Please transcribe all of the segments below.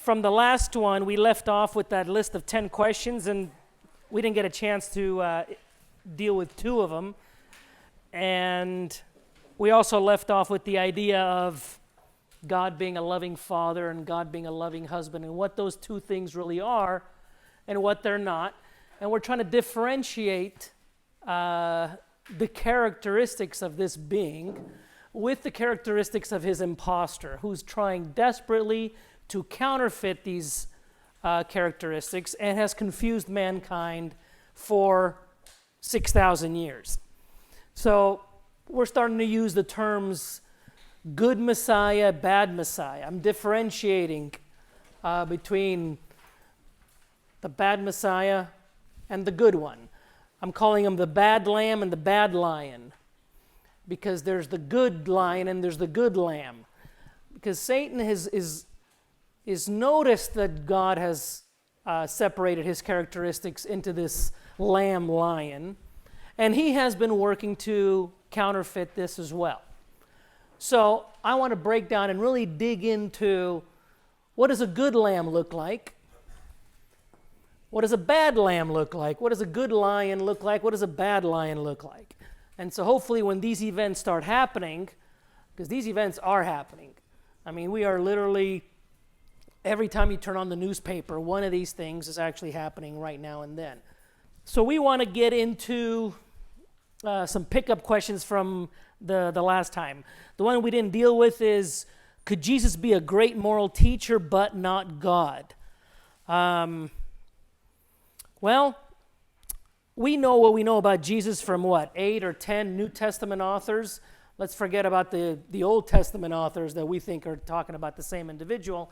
from the last one, we left off with that list of 10 questions, and we didn't get a chance to deal with 2 of them. And we also left off with the idea of God being a loving father and God being a loving husband, and what those 2 things really are and what they're not. And we're trying to differentiate the characteristics of this being with the characteristics of his imposter, who's trying desperately to counterfeit these characteristics and has confused mankind for 6,000 years. So we're starting to use the terms good Messiah, bad Messiah. I'm differentiating between the bad Messiah and the good one. I'm calling him the bad lamb and the bad lion, because there's the good lion and there's the good lamb. Because Satan is noticed that God has separated his characteristics into this lamb lion, and he has been working to counterfeit this as well. So I want to break down and really dig into, what does a good lamb look like? What does a bad lamb look like? What does a good lion look like? What does a bad lion look like? And so hopefully when these events start happening, because these events are happening. I mean, we are literally, every time you turn on the newspaper, one of these things is actually happening right now and then. So we want to get into some pickup questions from the last time. The one we didn't deal with is, could Jesus be a great moral teacher but not God? Well, we know what we know about Jesus from what, 8 or 10 New Testament authors? Let's forget about the Old Testament authors that we think are talking about the same individual.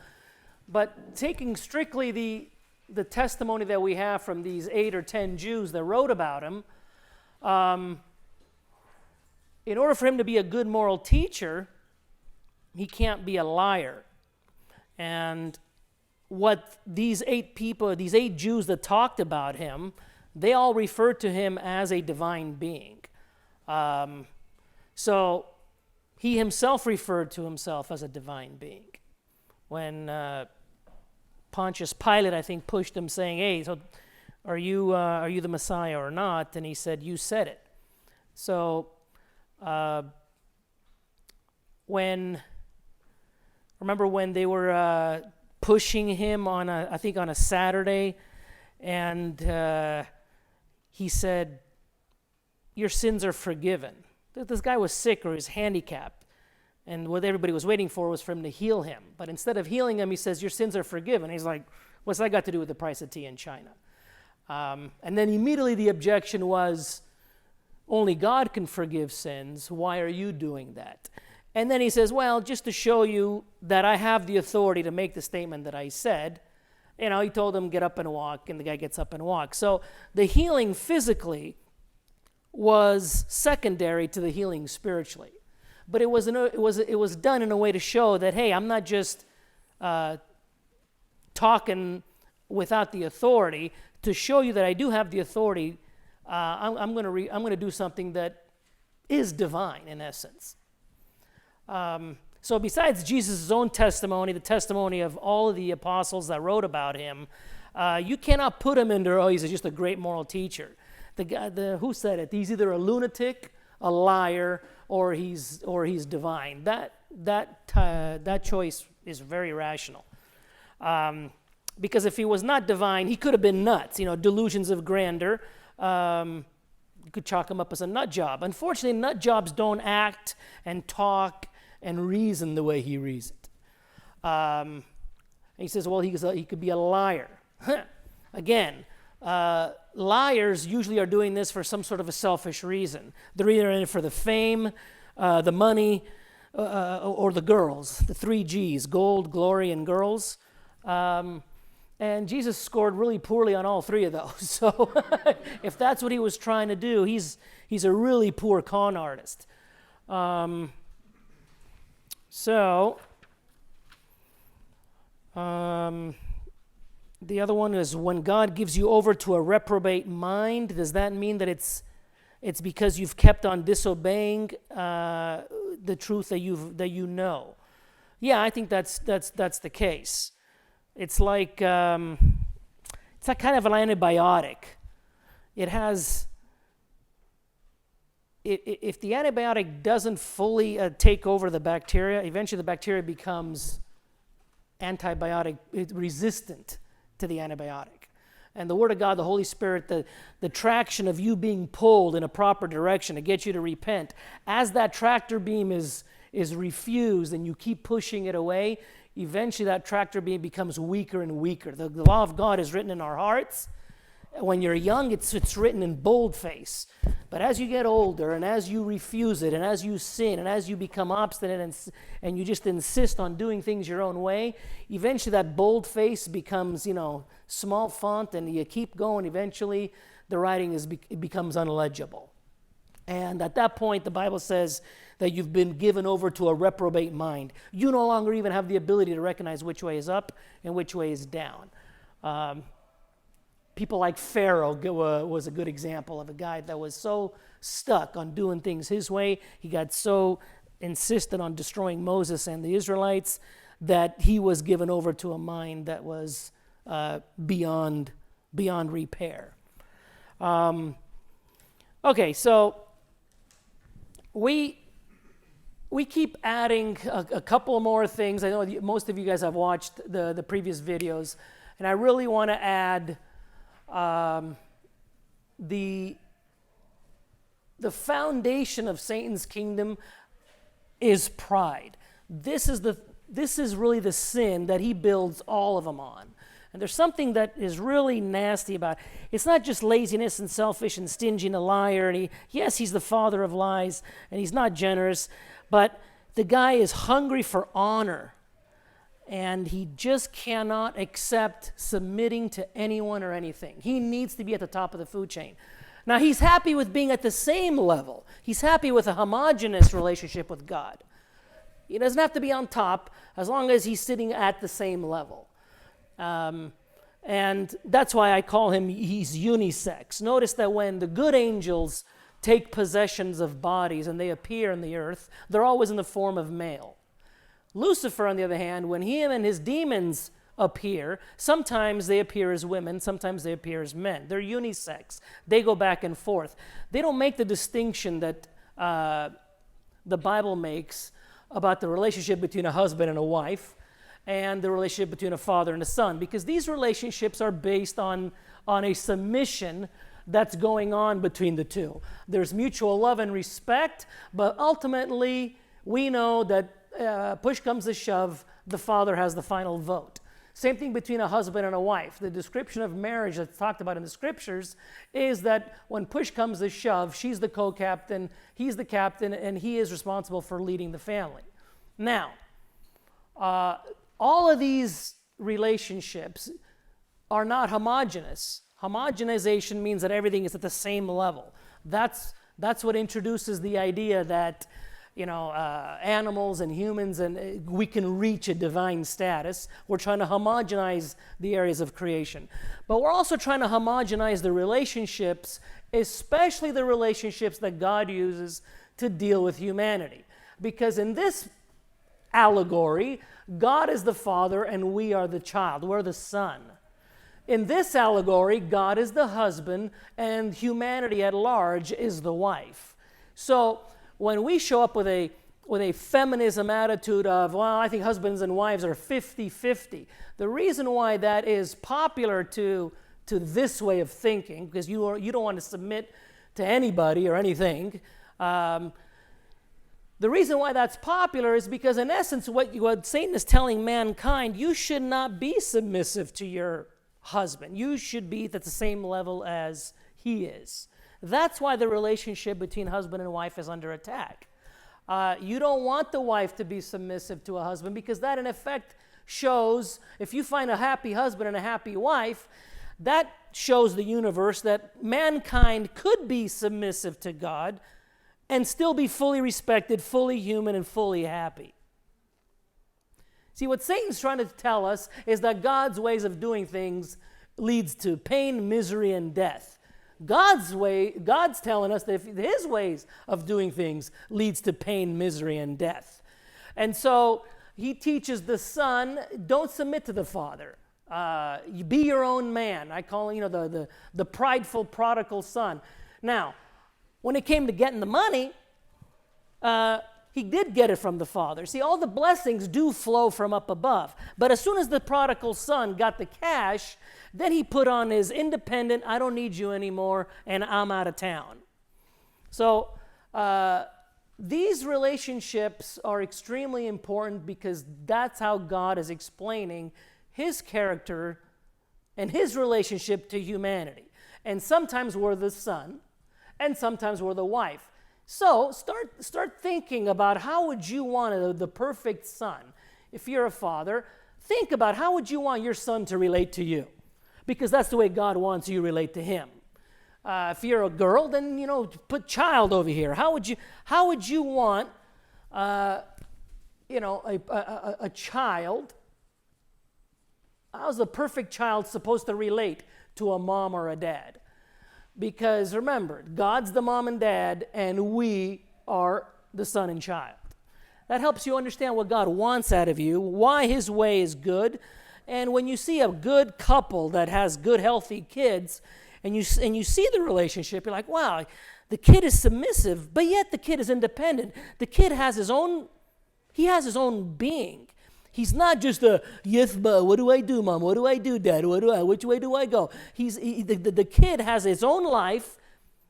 But taking strictly the testimony that we have from these 8 or 10 Jews that wrote about him, in order for him to be a good moral teacher, he can't be a liar. And what these 8 people, these 8 Jews that talked about him, they all referred to him as a divine being. So he himself referred to himself as a divine being. When Pontius Pilate, I think, pushed him saying, hey, so are you the Messiah or not? And he said, you said it. So remember when they were pushing him on a Saturday, and he said, your sins are forgiven. This guy was sick or he was handicapped, and what everybody was waiting for was for him to heal him. But instead of healing him, he says, your sins are forgiven. He's like, what's that got to do with the price of tea in China? And then immediately the objection was, only God can forgive sins. Why are you doing that? And then he says, well, just to show you that I have the authority to make the statement that I said, he told him, get up and walk, and the guy gets up and walks. So the healing physically was secondary to the healing spiritually. But it was done in a way to show that, hey, I'm not just talking without the authority. To show you that I do have the authority, I'm going to do something that is divine in essence. So besides Jesus' own testimony, the testimony of all of the apostles that wrote about him, you cannot put him into, he's just a great moral teacher. The guy, who said it? He's either a lunatic, a liar, or he's divine. That choice is very rational. Because if he was not divine, he could have been nuts. Delusions of grandeur. You could chalk him up as a nut job. Unfortunately, nut jobs don't act and talk and reason the way he reasoned. He says, well, he could be a liar. Again, liars usually are doing this for some sort of a selfish reason. They're either in it for the fame, the money, or the girls, the 3 G's, gold, glory, and girls. And Jesus scored really poorly on all 3 of those. So if that's what he was trying to do, he's a really poor con artist. The other one is, when God gives you over to a reprobate mind, does that mean that it's because you've kept on disobeying the truth that you know? Yeah, I think that's the case. It's like kind of an antibiotic. It has, if the antibiotic doesn't fully take over the bacteria, eventually the bacteria becomes antibiotic resistant to the antibiotic. And the Word of God, the Holy Spirit, the traction of you being pulled in a proper direction to get you to repent, as that tractor beam is refused and you keep pushing it away, eventually that tractor beam becomes weaker and weaker. The law of God is written in our hearts. When you're young, it's written in boldface. But as you get older and as you refuse it and as you sin and as you become obstinate and you just insist on doing things your own way, eventually that boldface becomes, small font, and you keep going. Eventually the writing it becomes unlegible. And at that point, the Bible says that you've been given over to a reprobate mind. You no longer even have the ability to recognize which way is up and which way is down. People like Pharaoh was a good example of a guy that was so stuck on doing things his way. He got so insistent on destroying Moses and the Israelites that he was given over to a mind that was beyond repair. Okay, so we keep adding a couple more things. I know most of you guys have watched the previous videos, and I really want to add the foundation of Satan's kingdom is pride. This is really the sin that he builds all of them on. And there's something that is really nasty about it. It's not just laziness and selfish and stingy and a liar. And he's the father of lies, and he's not generous, but the guy is hungry for honor. And he just cannot accept submitting to anyone or anything. He needs to be at the top of the food chain. Now, he's happy with being at the same level. He's happy with a homogeneous relationship with God. He doesn't have to be on top as long as he's sitting at the same level. And that's why I call him, he's unisex. Notice that when the good angels take possessions of bodies and they appear in the earth, they're always in the form of male. Lucifer, on the other hand, when him and his demons appear, sometimes they appear as women, sometimes they appear as men. They're unisex. They go back and forth. They don't make the distinction that the Bible makes about the relationship between a husband and a wife and the relationship between a father and a son, because these relationships are based on a submission that's going on between the two. There's mutual love and respect, but ultimately we know that push comes to shove, the father has the final vote. Same thing between a husband and a wife. The description of marriage that's talked about in the scriptures is that when push comes to shove, she's the co-captain, he's the captain, and he is responsible for leading the family. Now, all of these relationships are not homogeneous. Homogenization means that everything is at the same level. That's what introduces the idea that animals and humans, and we can reach a divine status. We're trying to homogenize the areas of creation. But we're also trying to homogenize the relationships, especially the relationships that God uses to deal with humanity. Because in this allegory, God is the father and we are the child. We're the son. In this allegory, God is the husband and humanity at large is the wife. So when we show up with a feminism attitude of, well, I think husbands and wives are 50-50, the reason why that is popular to this way of thinking, because you don't want to submit to anybody or anything, the reason why that's popular is because, in essence, what Satan is telling mankind, you should not be submissive to your husband. You should be at the same level as he is. That's why the relationship between husband and wife is under attack. You don't want the wife to be submissive to a husband, because that, in effect, shows, if you find a happy husband and a happy wife, that shows the universe that mankind could be submissive to God and still be fully respected, fully human, and fully happy. See, what Satan's trying to tell us is that God's ways of doing things leads to pain, misery, and death. God's telling us that his ways of doing things leads to pain, misery, and death. And so he teaches the son, don't submit to the father. You be your own man. I call him, the prideful prodigal son. Now, when it came to getting the money, he did get it from the father. See, all the blessings do flow from up above. But as soon as the prodigal son got the cash, then he put on his independent, I don't need you anymore, and I'm out of town. So these relationships are extremely important because that's how God is explaining his character and his relationship to humanity. And sometimes we're the son, and sometimes we're the wife. So start thinking about how would you want the perfect son. If you're a father, think about how would you want your son to relate to you, because that's the way God wants you to relate to him. If you're a girl, then put child over here. How would you want a child? How's the perfect child supposed to relate to a mom or a dad? Because remember, God's the mom and dad, and we are the son and child. That helps you understand what God wants out of you, why his way is good. And when you see a good couple that has good, healthy kids, and you see the relationship, you're like, wow, the kid is submissive, but yet the kid is independent. The kid has his own being. He's not just yes, but what do I do, Mom? What do I do, Dad? Which way do I go? The kid has his own life,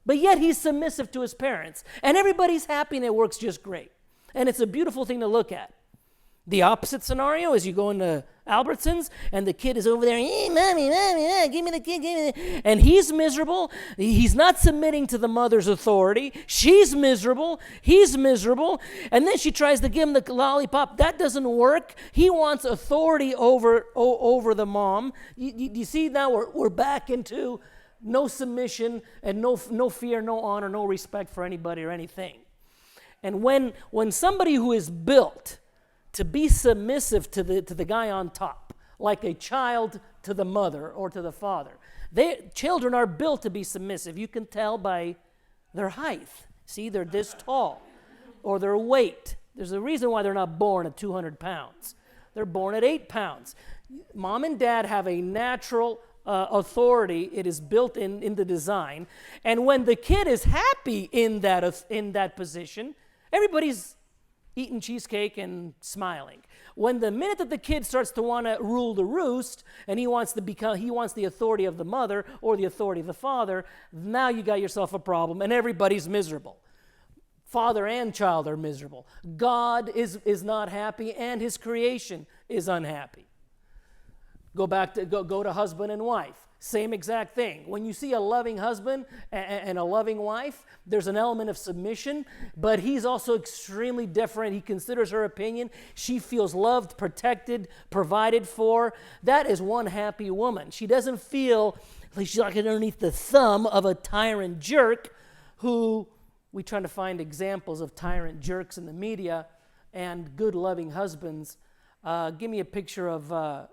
but yet he's submissive to his parents. And everybody's happy and it works just great. And it's a beautiful thing to look at. The opposite scenario is you go into Albertsons and the kid is over there, hey, mommy, give me the kid, give me the... And he's miserable. He's not submitting to the mother's authority. She's miserable. He's miserable. And then she tries to give him the lollipop. That doesn't work. He wants authority over the mom. You see now we're back into no submission and no fear, no honor, no respect for anybody or anything. And when somebody who is built to be submissive to the guy on top, like a child to the mother or to the father. Children are built to be submissive. You can tell by their height. See, they're this tall. Or their weight. There's a reason why they're not born at 200 pounds. They're born at 8 pounds. Mom and dad have a natural authority. It is built in the design. And when the kid is happy in that position, everybody's eating cheesecake and smiling. When the minute that the kid starts to want to rule the roost and he wants the authority of the mother or the authority of the father, now you got yourself a problem and everybody's miserable. Father and child are miserable. God is not happy and his creation is unhappy. Go to husband and wife. Same exact thing. When you see a loving husband and a loving wife, there's an element of submission, but he's also extremely different. He considers her opinion. She feels loved, protected, provided for. That is one happy woman. She doesn't feel like she's like underneath the thumb of a tyrant jerk who, we try to find examples of tyrant jerks in the media and good loving husbands. Give me a picture of...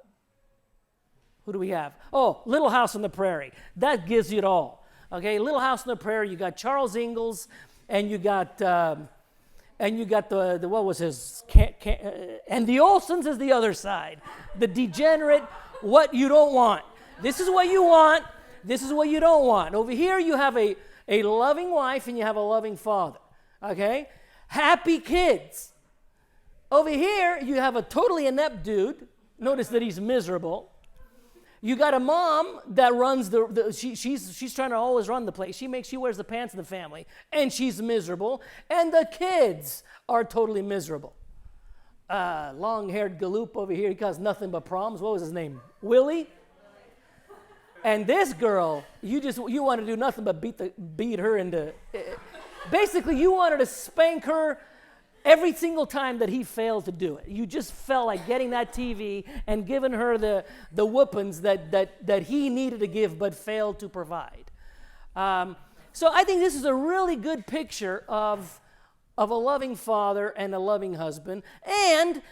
who do we have? Oh, Little House on the Prairie. That gives you it all. Okay, Little House on the Prairie. You got Charles Ingalls, and you got the what was his? And the Olsons is the other side. The degenerate, what you don't want. This is what you want. This is what you don't want. Over here, you have a loving wife and you have a loving father. Okay, happy kids. Over here, you have a totally inept dude. Notice that he's miserable. You got a mom that runs she's trying to always run the place. She wears the pants in the family, and she's miserable. And the kids are totally miserable. Long-haired galoop over here, he caused nothing but problems. What was his name? Willie. And this girl, you want to do nothing but beat her into. Basically, you wanted to spank her every single time that he failed to do it. You just felt like getting that TV and giving her the whoopings that he needed to give but failed to provide. So I think this is a really good picture of a loving father and a loving husband, and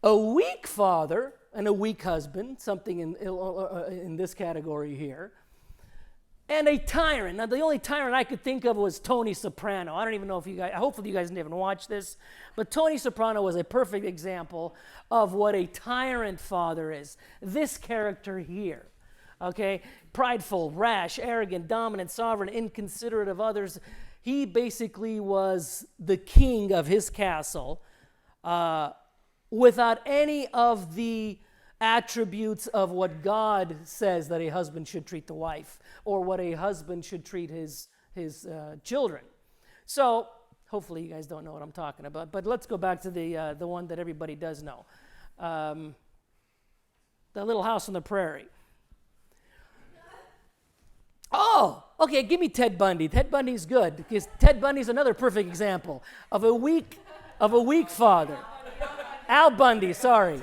a weak father and a weak husband, something in this category here. and a tyrant. Now, the only tyrant I could think of was Tony Soprano. I don't even know if you guys, hopefully you guys didn't even watch this, but Tony Soprano was a perfect example of what a tyrant father is. This character here, okay? Prideful, rash, arrogant, dominant, sovereign, inconsiderate of others. He basically was the king of his castle without any of the attributes of what God says that a husband should treat the wife, or what a husband should treat his children. So hopefully you guys don't know what I'm talking about, but let's go back to the one that everybody does know. The Little House on the Prairie. Oh, okay, give me Ted Bundy. Ted Bundy's good, because Ted Bundy's another perfect example of a weak father. Al Bundy, sorry.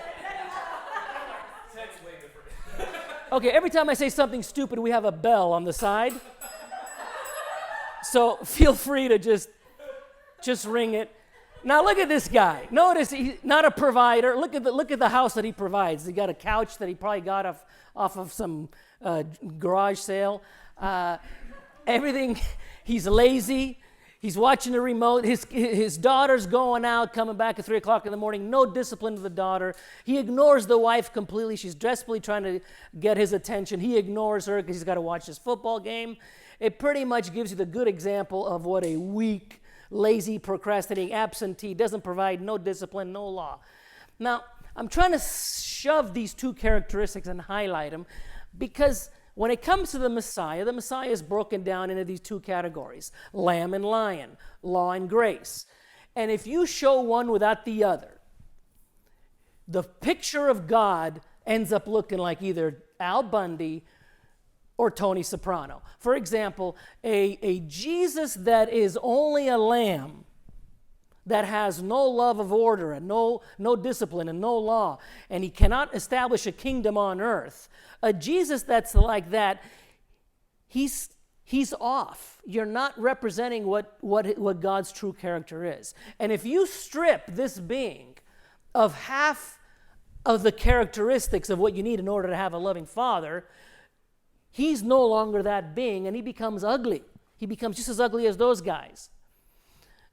Okay, every time I say something stupid, we have a bell on the side. So feel free to just ring it. Now look at this guy. Notice he's not a provider. Look at the house that he provides. He got a couch that he probably got off of some garage sale. Everything. He's lazy. He's watching the remote. His daughter's going out, coming back at 3 o'clock in the morning. No discipline to the daughter. He ignores the wife completely. She's desperately trying to get his attention. He ignores her because he's got to watch his football game. It pretty much gives you the good example of what a weak, lazy, procrastinating, absentee, doesn't provide no discipline, no law. Now, I'm trying to shove these two characteristics and highlight them because when it comes to the Messiah is broken down into these two categories, lamb and lion, law and grace. And if you show one without the other, the picture of God ends up looking like either Al Bundy or Tony Soprano. For example, a Jesus that is only a lamb, that has no love of order and no discipline and no law, and he cannot establish a kingdom on earth. A Jesus that's like that, he's off. You're not representing what God's true character is. And if you strip this being of half of the characteristics of what you need in order to have a loving father, he's no longer that being, and he becomes ugly. He becomes just as ugly as those guys.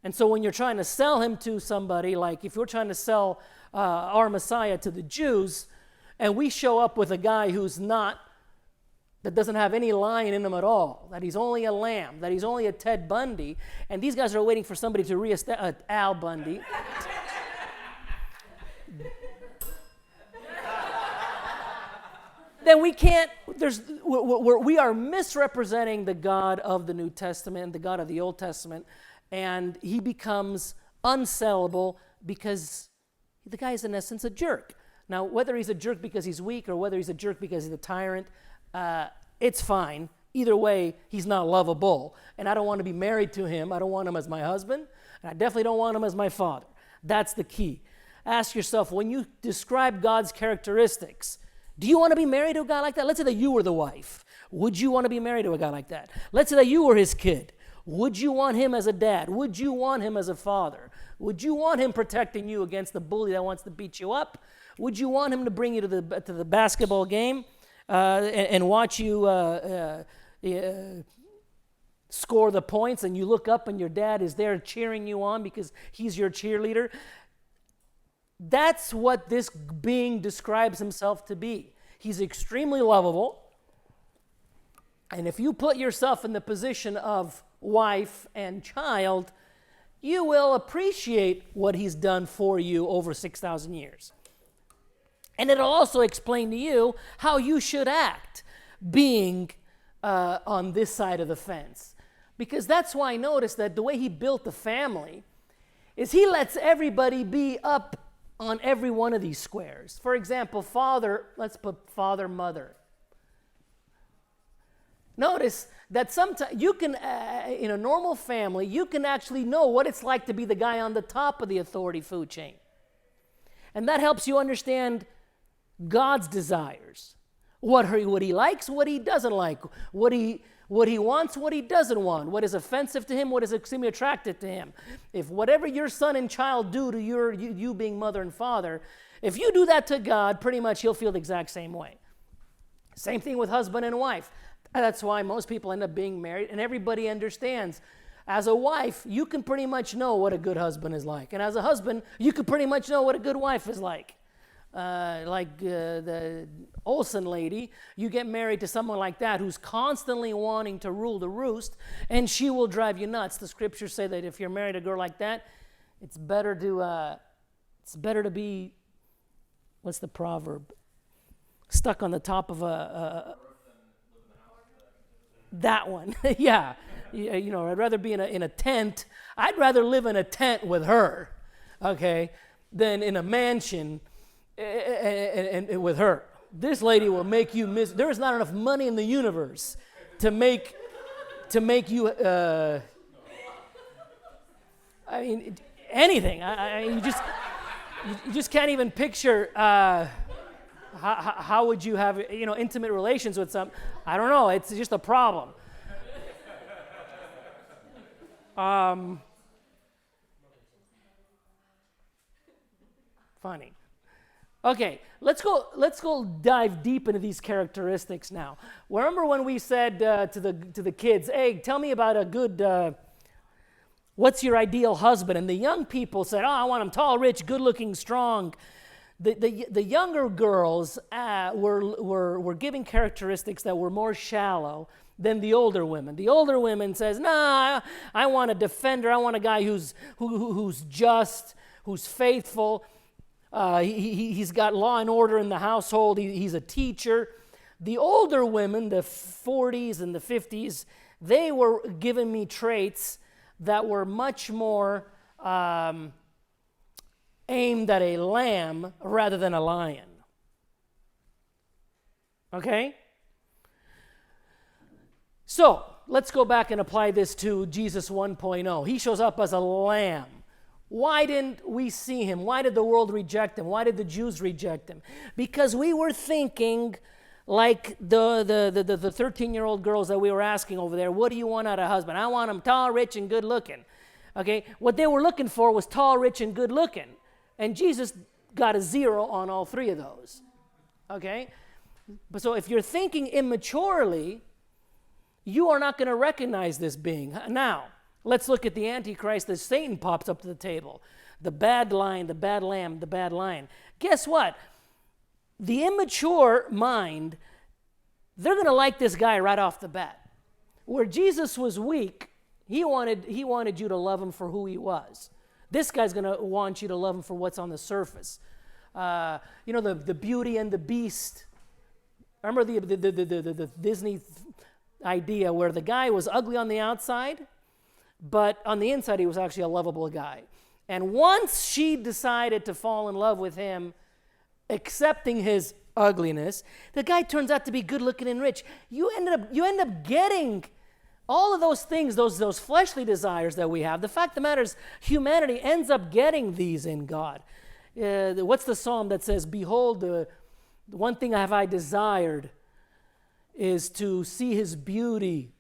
And so when you're trying to sell him to somebody, like if you're trying to sell our Messiah to the Jews, and we show up with a guy that doesn't have any lion in him at all, that he's only a lamb, that he's only a Ted Bundy, and these guys are waiting for somebody to reestablish, Al Bundy. Then we can't, we are misrepresenting the God of the New Testament, the God of the Old Testament, and he becomes unsellable because the guy is in essence a jerk. Now, whether he's a jerk because he's weak or whether he's a jerk because he's a tyrant, it's fine. Either way, he's not lovable, and I don't want to be married to him. I don't want him as my husband, and I definitely don't want him as my father. That's the key. Ask yourself, when you describe God's characteristics, do you want to be married to a guy like that? Let's say that you were the wife. Would you want to be married to a guy like that? Let's say that you were his kid. Would you want him as a dad? Would you want him as a father? Would you want him protecting you against the bully that wants to beat you up? Would you want him to bring you to the basketball game and watch you score the points, and you look up and your dad is there cheering you on because he's your cheerleader? That's what this being describes himself to be. He's extremely lovable. And if you put yourself in the position of wife and child, you will appreciate what he's done for you over 6,000 years. And it'll also explain to you how you should act being on this side of the fence. Because that's why I noticed that the way he built the family is he lets everybody be up on every one of these squares. For example, father, let's put father, mother. Notice that sometimes you can, in a normal family, you can actually know what it's like to be the guy on the top of the authority food chain. And that helps you understand God's desires. What he likes, what he doesn't like, what he wants, what he doesn't want, what is offensive to him, what is extremely attractive to him. If whatever your son and child do to you being mother and father, if you do that to God, pretty much he'll feel the exact same way. Same thing with husband and wife. And that's why most people end up being married, and everybody understands. As a wife, you can pretty much know what a good husband is like. And as a husband, you can pretty much know what a good wife is like. The Olsen lady, you get married to someone like that who's constantly wanting to rule the roost, and she will drive you nuts. The scriptures say that if you're married to a girl like that, it's better to be, what's the proverb? Stuck on the top of that one. Yeah. I'd rather be in a tent. I'd rather live in a tent with her, okay, than in a mansion and with her. This lady will make you miss. There is not enough money in the universe to make you. Anything. You just can't even picture. How would you have intimate relations with some? I don't know. It's just a problem. Funny. Okay, let's go dive deep into these characteristics now. Remember when we said to the kids, "Hey, tell me about a good what's your ideal husband?" And the young people said, "Oh, I want him tall, rich, good-looking, strong." The younger girls were giving characteristics that were more shallow than the older women. The older women says, "Nah, I want a defender. I want a guy who's just, who's faithful. He's got law and order in the household. He's a teacher." The older women, the 40s and the 50s, they were giving me traits that were much more aimed at a lamb rather than a lion. Okay? So, let's go back and apply this to Jesus 1.0. He shows up as a lamb. Why didn't we see him? Why did the world reject him? Why did the Jews reject him? Because we were thinking like the 13-year-old girls that we were asking over there, "What do you want out of a husband?" "I want him tall, rich, and good looking." Okay? What they were looking for was tall, rich, and good looking. And Jesus got a 0 on all 3 of those. Okay? But so if you're thinking immaturely, you are not going to recognize this being. Now, let's look at the Antichrist as Satan pops up to the table. The bad lion, the bad lamb, the bad lion. Guess what? The immature mind, they're going to like this guy right off the bat. Where Jesus was weak, he wanted you to love him for who he was. This guy's going to want you to love him for what's on the surface. The Beauty and the Beast. Remember the Disney idea where the guy was ugly on the outside, but on the inside he was actually a lovable guy. And once she decided to fall in love with him, accepting his ugliness, the guy turns out to be good looking and rich. You end up getting all of those things, those fleshly desires that we have. The fact of the matter is, humanity ends up getting these in God. What's the psalm that says, "Behold, the one thing have I desired is to see his beauty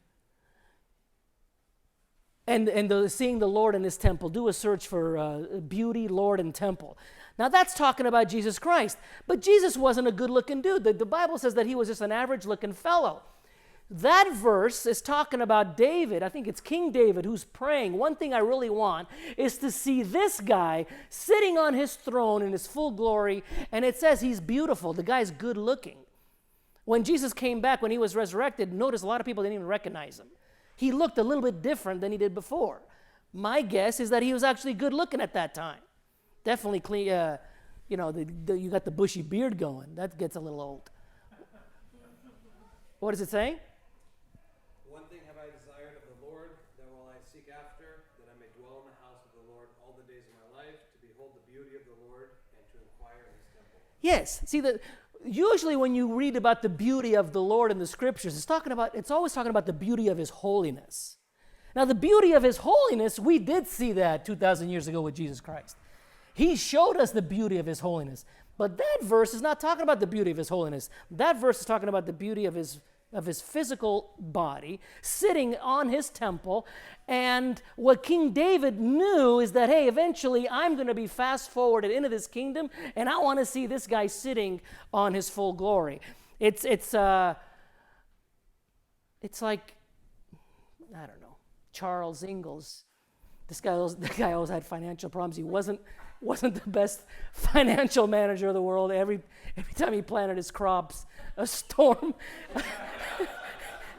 and seeing the Lord in his temple." Do a search for beauty, Lord, and temple. Now that's talking about Jesus Christ. But Jesus wasn't a good-looking dude. The Bible says that he was just an average-looking fellow. That verse is talking about David. I think it's King David who's praying, "One thing I really want is to see this guy sitting on his throne in his full glory." And it says he's beautiful. The guy's good looking. When Jesus came back, when he was resurrected, notice a lot of people didn't even recognize him. He looked a little bit different than he did before. My guess is that he was actually good looking at that time. Definitely clean, you got the bushy beard going. That gets a little old. What does it say? "One thing have I desired of the Lord, that will I seek after, that I may dwell in the house of the Lord all the days of my life, to behold the beauty of the Lord and to inquire in his temple." Yes. See, usually when you read about the beauty of the Lord in the scriptures, it's always talking about the beauty of his holiness. Now, the beauty of his holiness, we did see that 2,000 years ago with Jesus Christ. He showed us the beauty of his holiness. But that verse is not talking about the beauty of his holiness. That verse is talking about the beauty of his physical body sitting on his temple. And what King David knew is that, hey, eventually I'm going to be fast forwarded into this kingdom, and I want to see this guy sitting on his full glory. It's It's like, I don't know, Charles Ingalls. The guy always had financial problems. He wasn't the best financial manager of the world. Every time he planted his crops, a storm.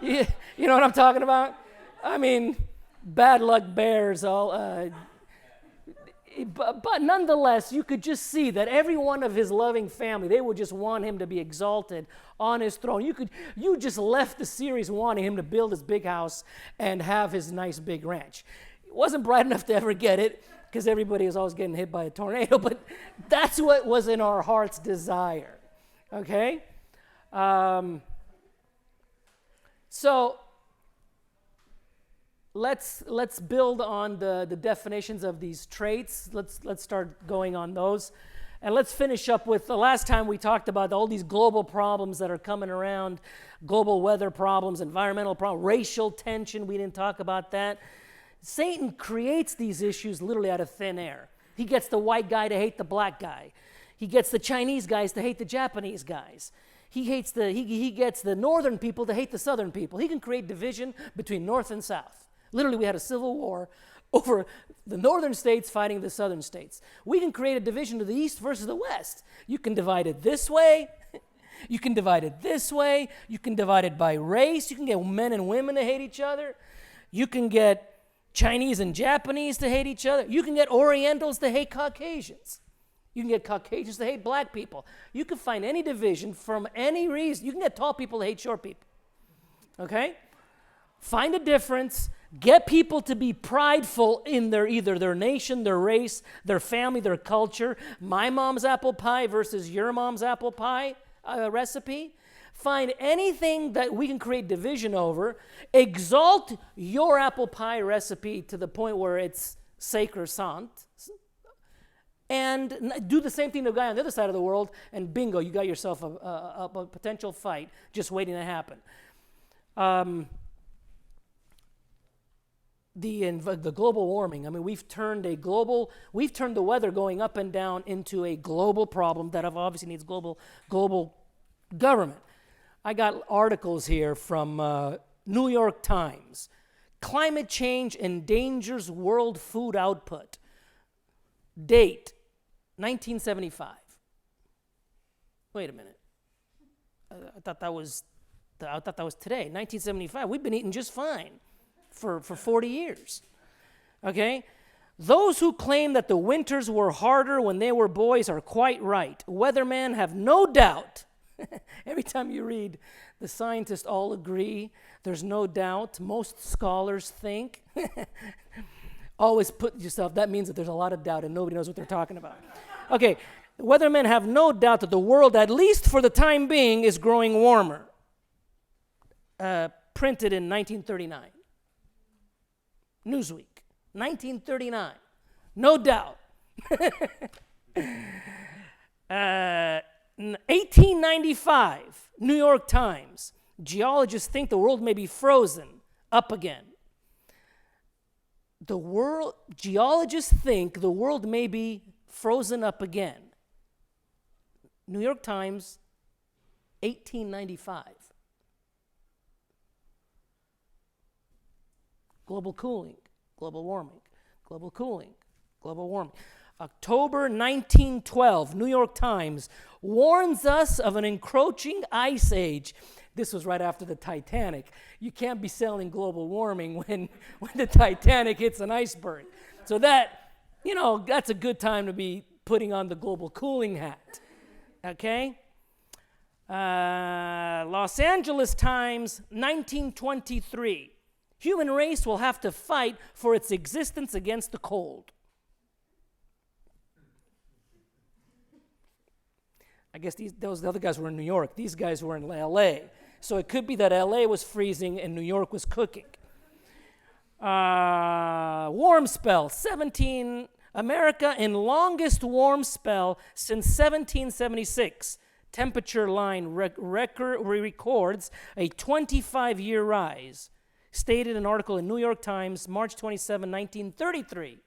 you know what I'm talking about? I mean, bad luck bears all. But nonetheless, you could just see that every one of his loving family, they would just want him to be exalted on his throne. You just left the series wanting him to build his big house and have his nice big ranch. He wasn't bright enough to ever get it because everybody was always getting hit by a tornado, but that's what was in our heart's desire. Okay? So let's build on the definitions of these traits. Let's start going on those. And let's finish up with the last time we talked about all these global problems that are coming around, global weather problems, environmental problems, racial tension. We didn't talk about that. Satan creates these issues literally out of thin air. He gets the white guy to hate the black guy. He gets the Chinese guys to hate the Japanese guys. He gets the northern people to hate the southern people. He can create division between north and south. Literally, we had a civil war over the northern states fighting the southern states. We can create a division to the east versus the west. You can divide it this way. You can divide it this way. You can divide it by race. You can get men and women to hate each other. You can get Chinese and Japanese to hate each other. You can get Orientals to hate Caucasians. You can get Caucasians to hate black people. You can find any division from any reason. You can get tall people to hate short people. Okay? Find a difference. Get people to be prideful in either their nation, their race, their family, their culture. My mom's apple pie versus your mom's apple pie recipe. Find anything that we can create division over. Exalt your apple pie recipe to the point where it's sacrosanct. And do the same thing to the guy on the other side of the world, and bingo, you got yourself a potential fight just waiting to happen. The global warming. I mean, we've turned the weather going up and down into a global problem that obviously needs global government. I got articles here from New York Times. Climate change endangers world food output. Date, 1975. Wait a minute. I thought that was today, 1975. We've been eating just fine for 40 years. Okay? Those who claim that the winters were harder when they were boys are quite right. Weathermen have no doubt. Every time you read, the scientists all agree. There's no doubt. Most scholars think. Always put yourself, that means that there's a lot of doubt and nobody knows what they're talking about. Okay, weathermen have no doubt that the world, at least for the time being, is growing warmer. Printed in 1939. Newsweek, 1939. No doubt. 1895, New York Times. Geologists think the world may be frozen up again. Geologists think the world may be frozen up again. New York Times, 1895. Global cooling, global warming, global cooling, global warming. October 1912, New York Times warns us of an encroaching ice age. This was right after the Titanic. You can't be selling global warming when the Titanic hits an iceberg. So that's a good time to be putting on the global cooling hat. Okay? Los Angeles Times, 1923. Human race will have to fight for its existence against the cold. I guess those other guys were in New York. These guys were in L.A. So it could be that L.A. was freezing and New York was cooking. Warm spell, America in longest warm spell since 1776. Temperature line records a 25-year rise. Stated in an article in New York Times, March 27, 1933.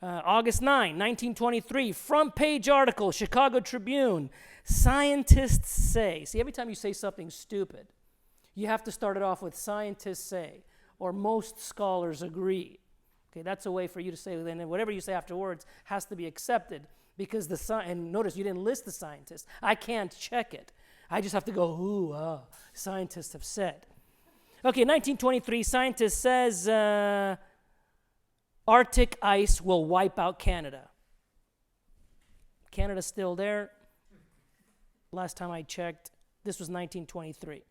August 9, 1923, front page article, Chicago Tribune. Scientists say. See, every time you say something stupid, you have to start it off with scientists say, or most scholars agree. Okay, that's a way for you to say, then whatever you say afterwards has to be accepted, because and notice you didn't list the scientists. I can't check it. I just have to go, ooh, scientists have said. Okay, 1923, scientist says Arctic ice will wipe out Canada. Canada's still there. Last time I checked, this was 1923.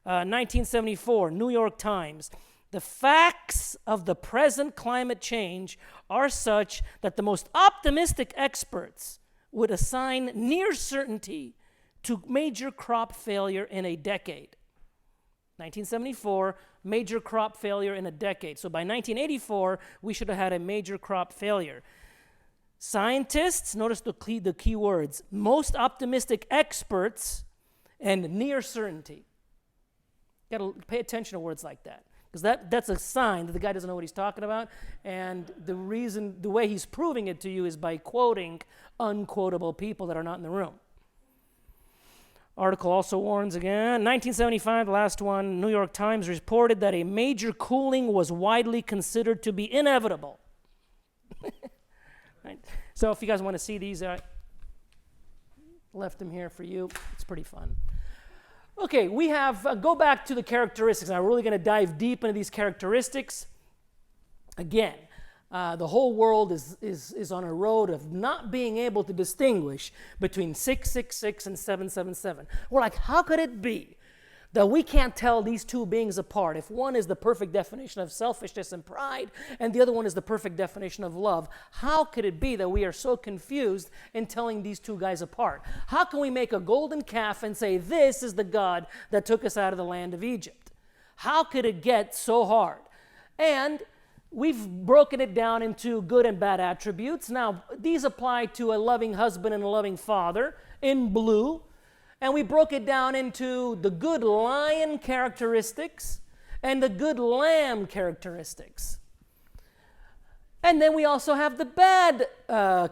1974, New York Times. The facts of the present climate change are such that the most optimistic experts would assign near certainty to major crop failure in a decade. 1974, major crop failure in a decade. So by 1984, we should have had a major crop failure. Scientists, notice the key words, most optimistic experts, and near certainty. Got to pay attention to words like that, because that's a sign that the guy doesn't know what he's talking about, and the way he's proving it to you is by quoting unquotable people that are not in the room. Article also warns again, 1975, the last one, New York Times reported that a major cooling was widely considered to be inevitable. Right. So if you guys want to see these, I left them here for you. It's pretty fun. Okay, we have, go back to the characteristics. Now we're really going to dive deep into these characteristics. Again, the whole world is on a road of not being able to distinguish between 666 and 777. We're like, how could it be that we can't tell these two beings apart? If one is the perfect definition of selfishness and pride, and the other one is the perfect definition of love, how could it be that we are so confused in telling these two guys apart? How can we make a golden calf and say, this is the God that took us out of the land of Egypt? How could it get so hard? And we've broken it down into good and bad attributes. Now, these apply to a loving husband and a loving father in blue. And we broke it down into the good lion characteristics and the good lamb characteristics. And then we also have the bad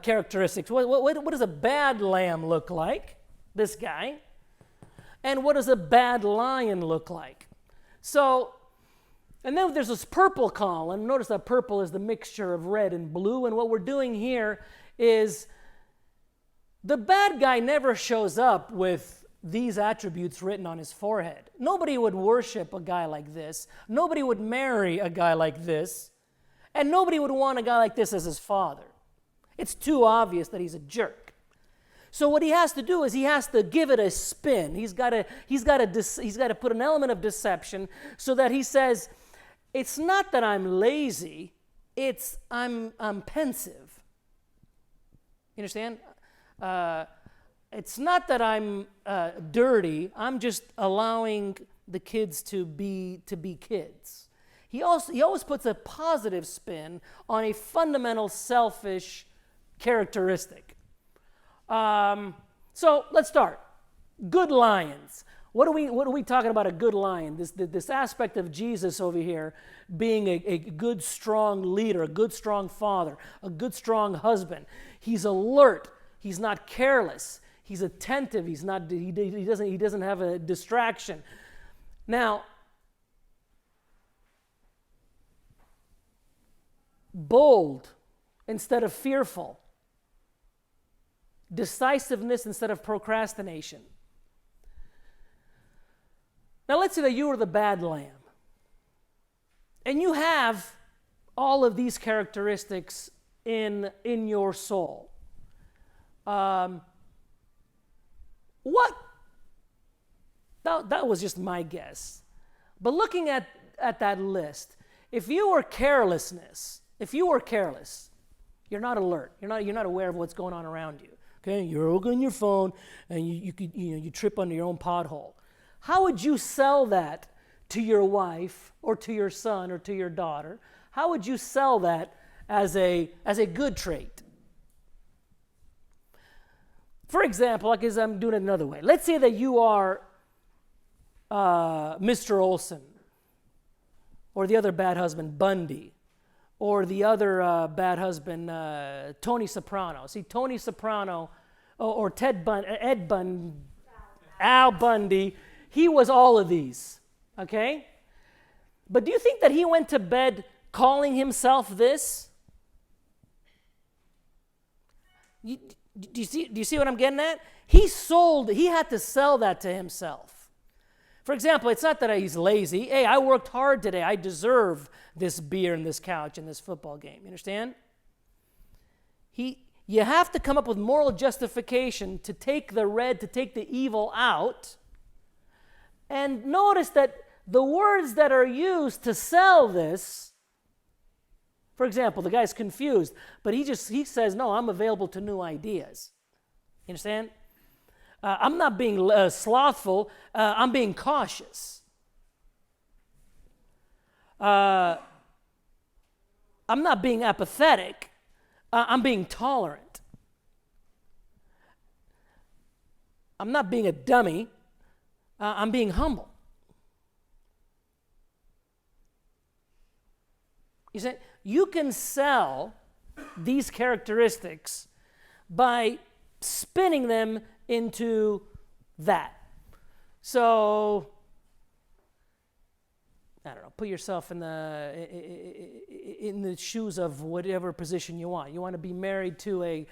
characteristics. What does a bad lamb look like? This guy. And what does a bad lion look like? So, and then there's this purple column. Notice that purple is the mixture of red and blue. And what we're doing here is the bad guy never shows up with these attributes written on his forehead. Nobody would worship a guy like this. Nobody would marry a guy like this. And nobody would want a guy like this as his father. It's too obvious that he's a jerk. So what he has to do is he has to give it a spin. He's got to put an element of deception so that he says, it's not that I'm lazy, it's I'm pensive. You understand? It's not that I'm dirty. I'm just allowing the kids to be kids. He always puts a positive spin on a fundamental selfish characteristic. So let's start. Good lions. What are we talking about? A good lion? This aspect of Jesus over here being a good strong leader, a good strong father, a good strong husband. He's alert. He's not careless. He's attentive. He doesn't have a distraction. Now, bold instead of fearful. Decisiveness instead of procrastination. Now let's say that you are the bad lamb. And you have all of these characteristics in your soul. What? That was just my guess. But looking at that list, if you were careless, you're not alert. You're not aware of what's going on around you. Okay, you're on your phone and you trip under your own pothole. How would you sell that to your wife or to your son or to your daughter? How would you sell that as a good trait? For example, like I'm doing it another way. Let's say that you are Mr. Olson, or the other bad husband, Bundy, or the other bad husband, Tony Soprano. See, Tony Soprano or Al Bundy, he was all of these, okay? But do you think that he went to bed calling himself this? Do you see what I'm getting at? He had to sell that to himself. For example, it's not that he's lazy. Hey, I worked hard today. I deserve this beer and this couch and this football game. You understand? You have to come up with moral justification to take the evil out. And notice that the words that are used to sell this, for example, the guy's confused, but he says, no, I'm available to new ideas. You understand? I'm not being slothful. I'm being cautious. I'm not being apathetic. I'm being tolerant. I'm not being a dummy. I'm being humble. You see, you can sell these characteristics by spinning them into that. So, I don't know, put yourself in the shoes of whatever position you want. You want to be married to a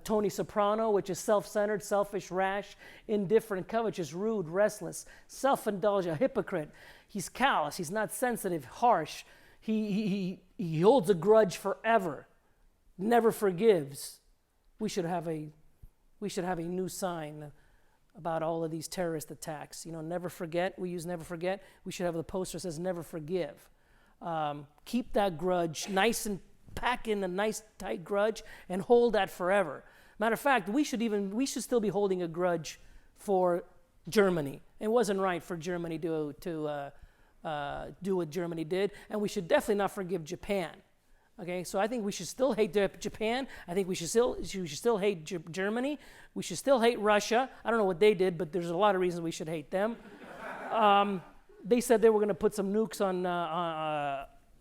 Tony Soprano, which is self-centered, selfish, rash, indifferent, covetous, rude, restless, self-indulgent, a hypocrite. He's callous. He's not sensitive, harsh. He holds a grudge forever, never forgives. We should have a new sign about all of these terrorist attacks. Never forget. We use never forget. We should have the poster that says never forgive. Keep that grudge nice and pack in a nice tight grudge and hold that forever. Matter of fact, we should still be holding a grudge for Germany. It wasn't right for Germany to do what Germany did, and we should definitely not forgive Japan. Okay, so I think we should still hate Japan. I think we should still hate Germany. We should still hate Russia. I don't know what they did, but there's a lot of reasons we should hate them. They said they were going to put some nukes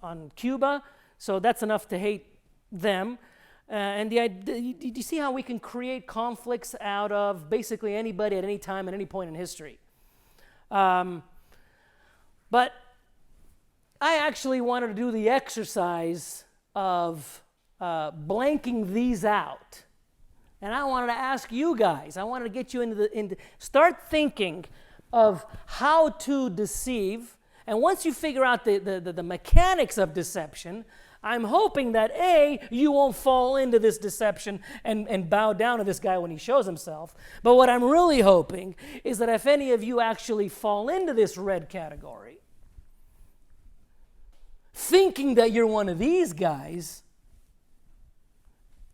on Cuba, so that's enough to hate them. And do you see how we can create conflicts out of basically anybody at any time, at any point in history? But I actually wanted to do the exercise of blanking these out. And I wanted to ask you guys, I wanted to get you into start thinking of how to deceive. And once you figure out the mechanics of deception, I'm hoping that A, you won't fall into this deception and bow down to this guy when he shows himself. But what I'm really hoping is that if any of you actually fall into this red category, thinking that you're one of these guys,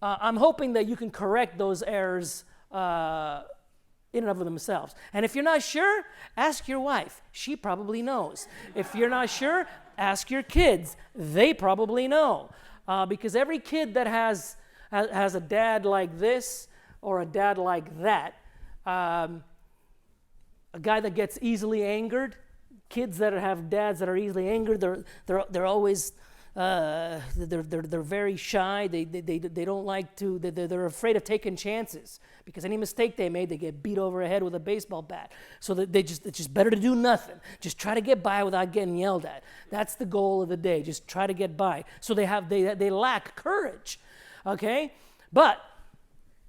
I'm hoping that you can correct those errors in and of themselves. And if you're not sure, ask your wife. She probably knows. If you're not sure, ask your kids. They probably know. Because every kid that has a dad like this or a dad like that, a guy that gets easily angered, kids that have dads that are easily angered, they're always they're very shy. They don't like to. They're afraid of taking chances because any mistake they made, they get beat over the head with a baseball bat. So that it's just better to do nothing. Just try to get by without getting yelled at. That's the goal of the day. Just try to get by. So they lack courage. Okay, but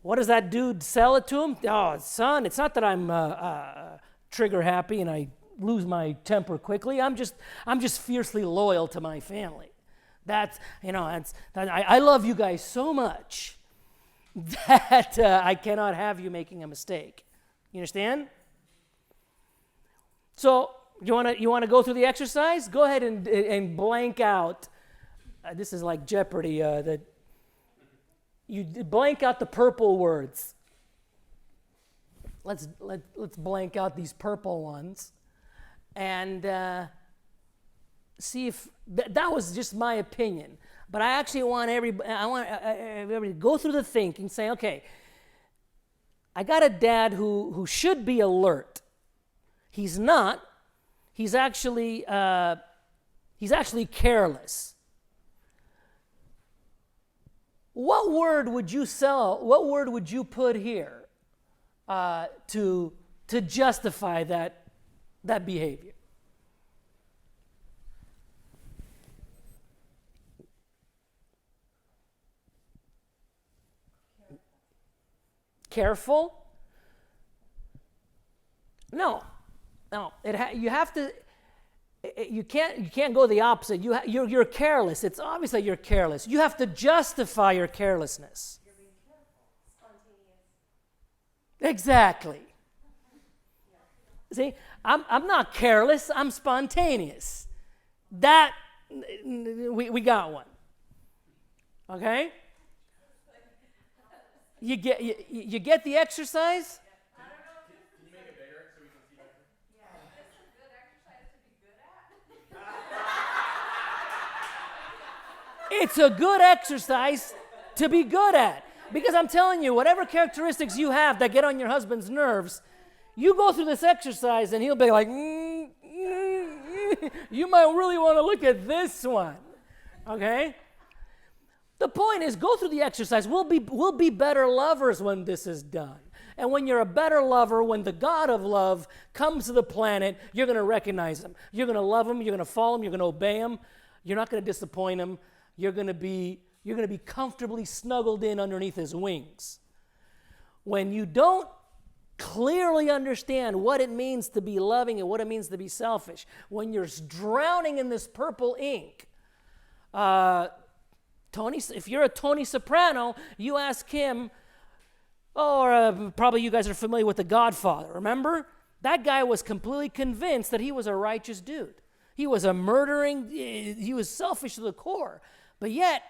what does that dude sell it to him? Oh, son, it's not that I'm trigger happy and I lose my temper quickly. I'm just fiercely loyal to my family. I love you guys so much that I cannot have you making a mistake. You understand? So you want to go through the exercise? Go ahead and blank out. This is like Jeopardy. That you blank out the purple words. Let's blank out these purple ones. And see if that was just my opinion, but I actually want everybody to go through the thinking, say, okay, I got a dad who should be alert. He's not. He's actually careless. what word would you sell? What word would you put here to justify that behavior? Careful? No. You have to. You can't go the opposite. You're careless. It's obvious that you're careless. You have to justify your carelessness. You're being careful. Spontaneous. Exactly. See, I'm not careless. I'm spontaneous. That we got one. Okay. You get the exercise? I don't know if Can you make it bigger so we can see better? Yeah. Is this a good exercise to be good at? It's a good exercise to be good at. Because I'm telling you, whatever characteristics you have that get on your husband's nerves, you go through this exercise and he'll be like, you might really want to look at this one. Okay? The point is, go through the exercise. We'll be better lovers when this is done. And when you're a better lover, when the God of love comes to the planet, you're going to recognize him. You're going to love him. You're going to follow him. You're going to obey him. You're not going to disappoint him. You're going to be comfortably snuggled in underneath his wings. When you don't clearly understand what it means to be loving and what it means to be selfish, when you're drowning in this purple ink, if you're a Tony Soprano, you ask him, probably you guys are familiar with The Godfather, remember? That guy was completely convinced that he was a righteous dude. He was he was selfish to the core, but yet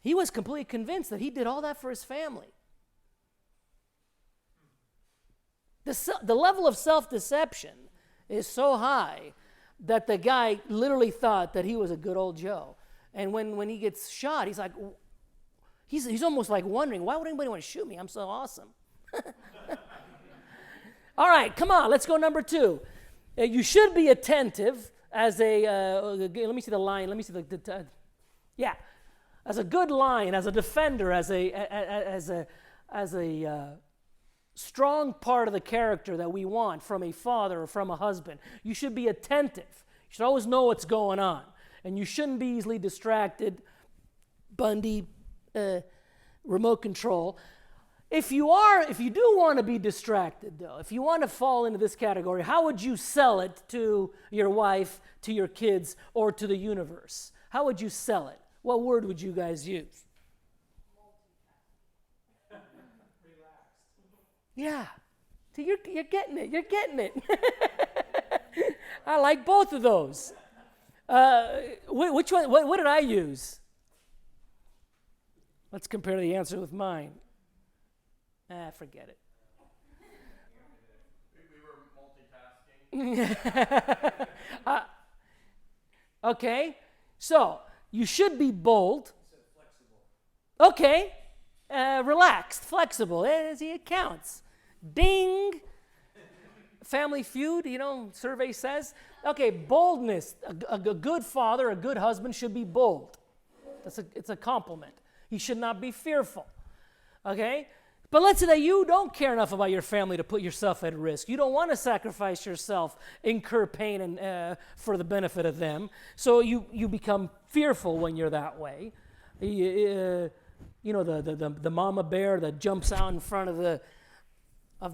he was completely convinced that he did all that for his family. The level of self-deception is so high that the guy literally thought that he was a good old Joe. And when he gets shot, he's like, he's almost like wondering, why would anybody want to shoot me? I'm so awesome. All right, come on, let's go number 2. You should be attentive as let me see the line. Let me see yeah, as a good lion, as a defender, as a strong part of the character that we want from a father or from a husband. You should be attentive. You should always know what's going on. And you shouldn't be easily distracted. Bundy, remote control. If you do want to be distracted, though, if you want to fall into this category, how would you sell it to your wife, to your kids, or to the universe? How would you sell it? What word would you guys use? Yeah. See, you're getting it. You're getting it. I like both of those. Which one? What did I use? Let's compare the answer with mine. Forget it. We were multitasking. Okay. So, you should be bold. Okay. Relaxed, flexible. It counts. Ding. Family Feud, survey says. Okay, boldness. A good father, a good husband should be bold. It's a compliment. He should not be fearful. Okay? But let's say that you don't care enough about your family to put yourself at risk. You don't want to sacrifice yourself, incur pain and for the benefit of them. So you become fearful when you're that way. The mama bear that jumps out in front of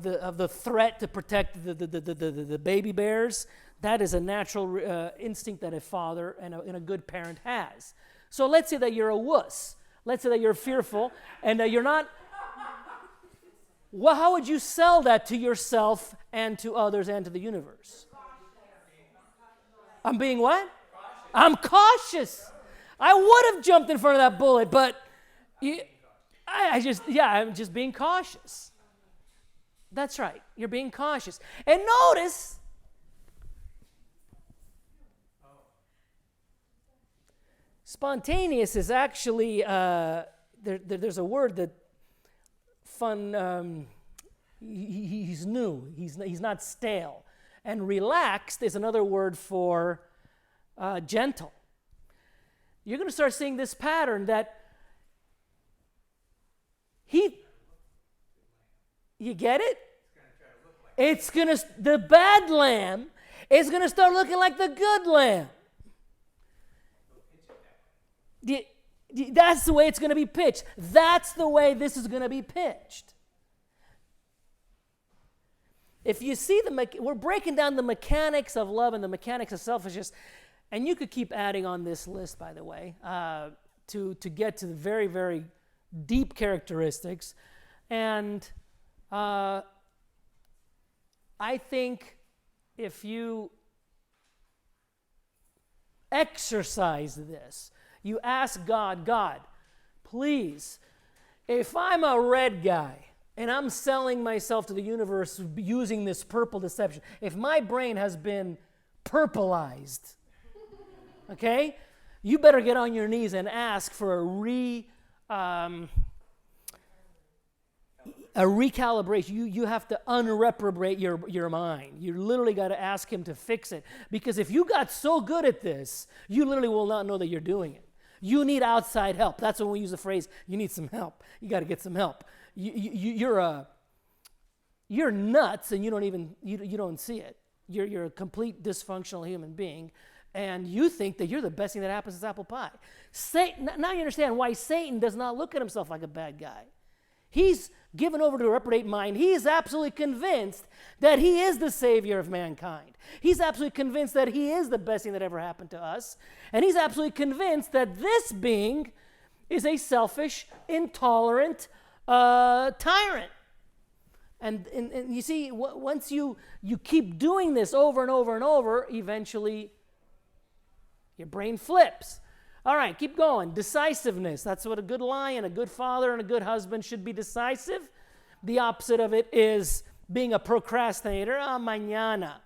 the threat to protect the baby bears. That is a natural instinct that a father and a good parent has. So let's say that you're a wuss. Let's say that you're fearful and that you're not. Well, how would you sell that to yourself and to others and to the universe? I'm being what? I'm cautious. I would have jumped in front of that bullet, but I'm just being cautious. That's right. You're being cautious. And notice, spontaneous is actually, there's a word that he's new. He's not stale. And relaxed is another word for gentle. You're going to start seeing this pattern that You get it? The bad lamb is going to start looking like the good lamb. That's the way it's going to be pitched. That's the way this is going to be pitched. If you see we're breaking down the mechanics of love and the mechanics of selfishness, and you could keep adding on this list, by the way, to get to the very, very deep characteristics. And I think if you exercise this, you ask God, please, if I'm a red guy and I'm selling myself to the universe using this purple deception, if my brain has been purpleized, okay, you better get on your knees and ask for a recalibration. You have to unreprobate your mind. You literally got to ask him to fix it. Because if you got so good at this, you literally will not know that you're doing it. You need outside help. That's when we use the phrase, you need some help. You got to get some help. You're nuts and you don't see it. You're a complete dysfunctional human being, and you think that you're the best thing that happens since apple pie. Now you understand why Satan does not look at himself like a bad guy. He's given over to a reprobate mind. He is absolutely convinced that he is the savior of mankind. He's absolutely convinced that he is the best thing that ever happened to us. And he's absolutely convinced that this being is a selfish, intolerant tyrant. And you see, once you keep doing this over and over and over, eventually your brain flips. All right, keep going. Decisiveness. That's what a good lion, a good father, and a good husband should be decisive. The opposite of it is being a procrastinator. Mañana.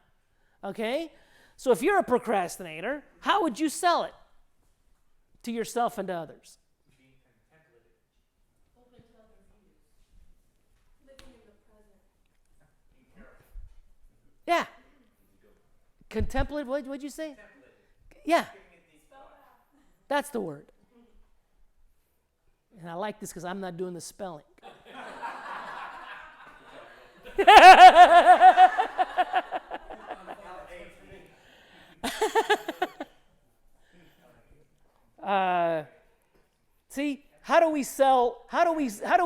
Okay? So if you're a procrastinator, how would you sell it to yourself and to others? Being contemplative. Open to other views. Living in the present. Being careful. Yeah. Contemplative, what'd you say? Contemplative. Yeah, Giving it these thoughts. that's the word. And I like this because I'm not doing the spelling. See, how do we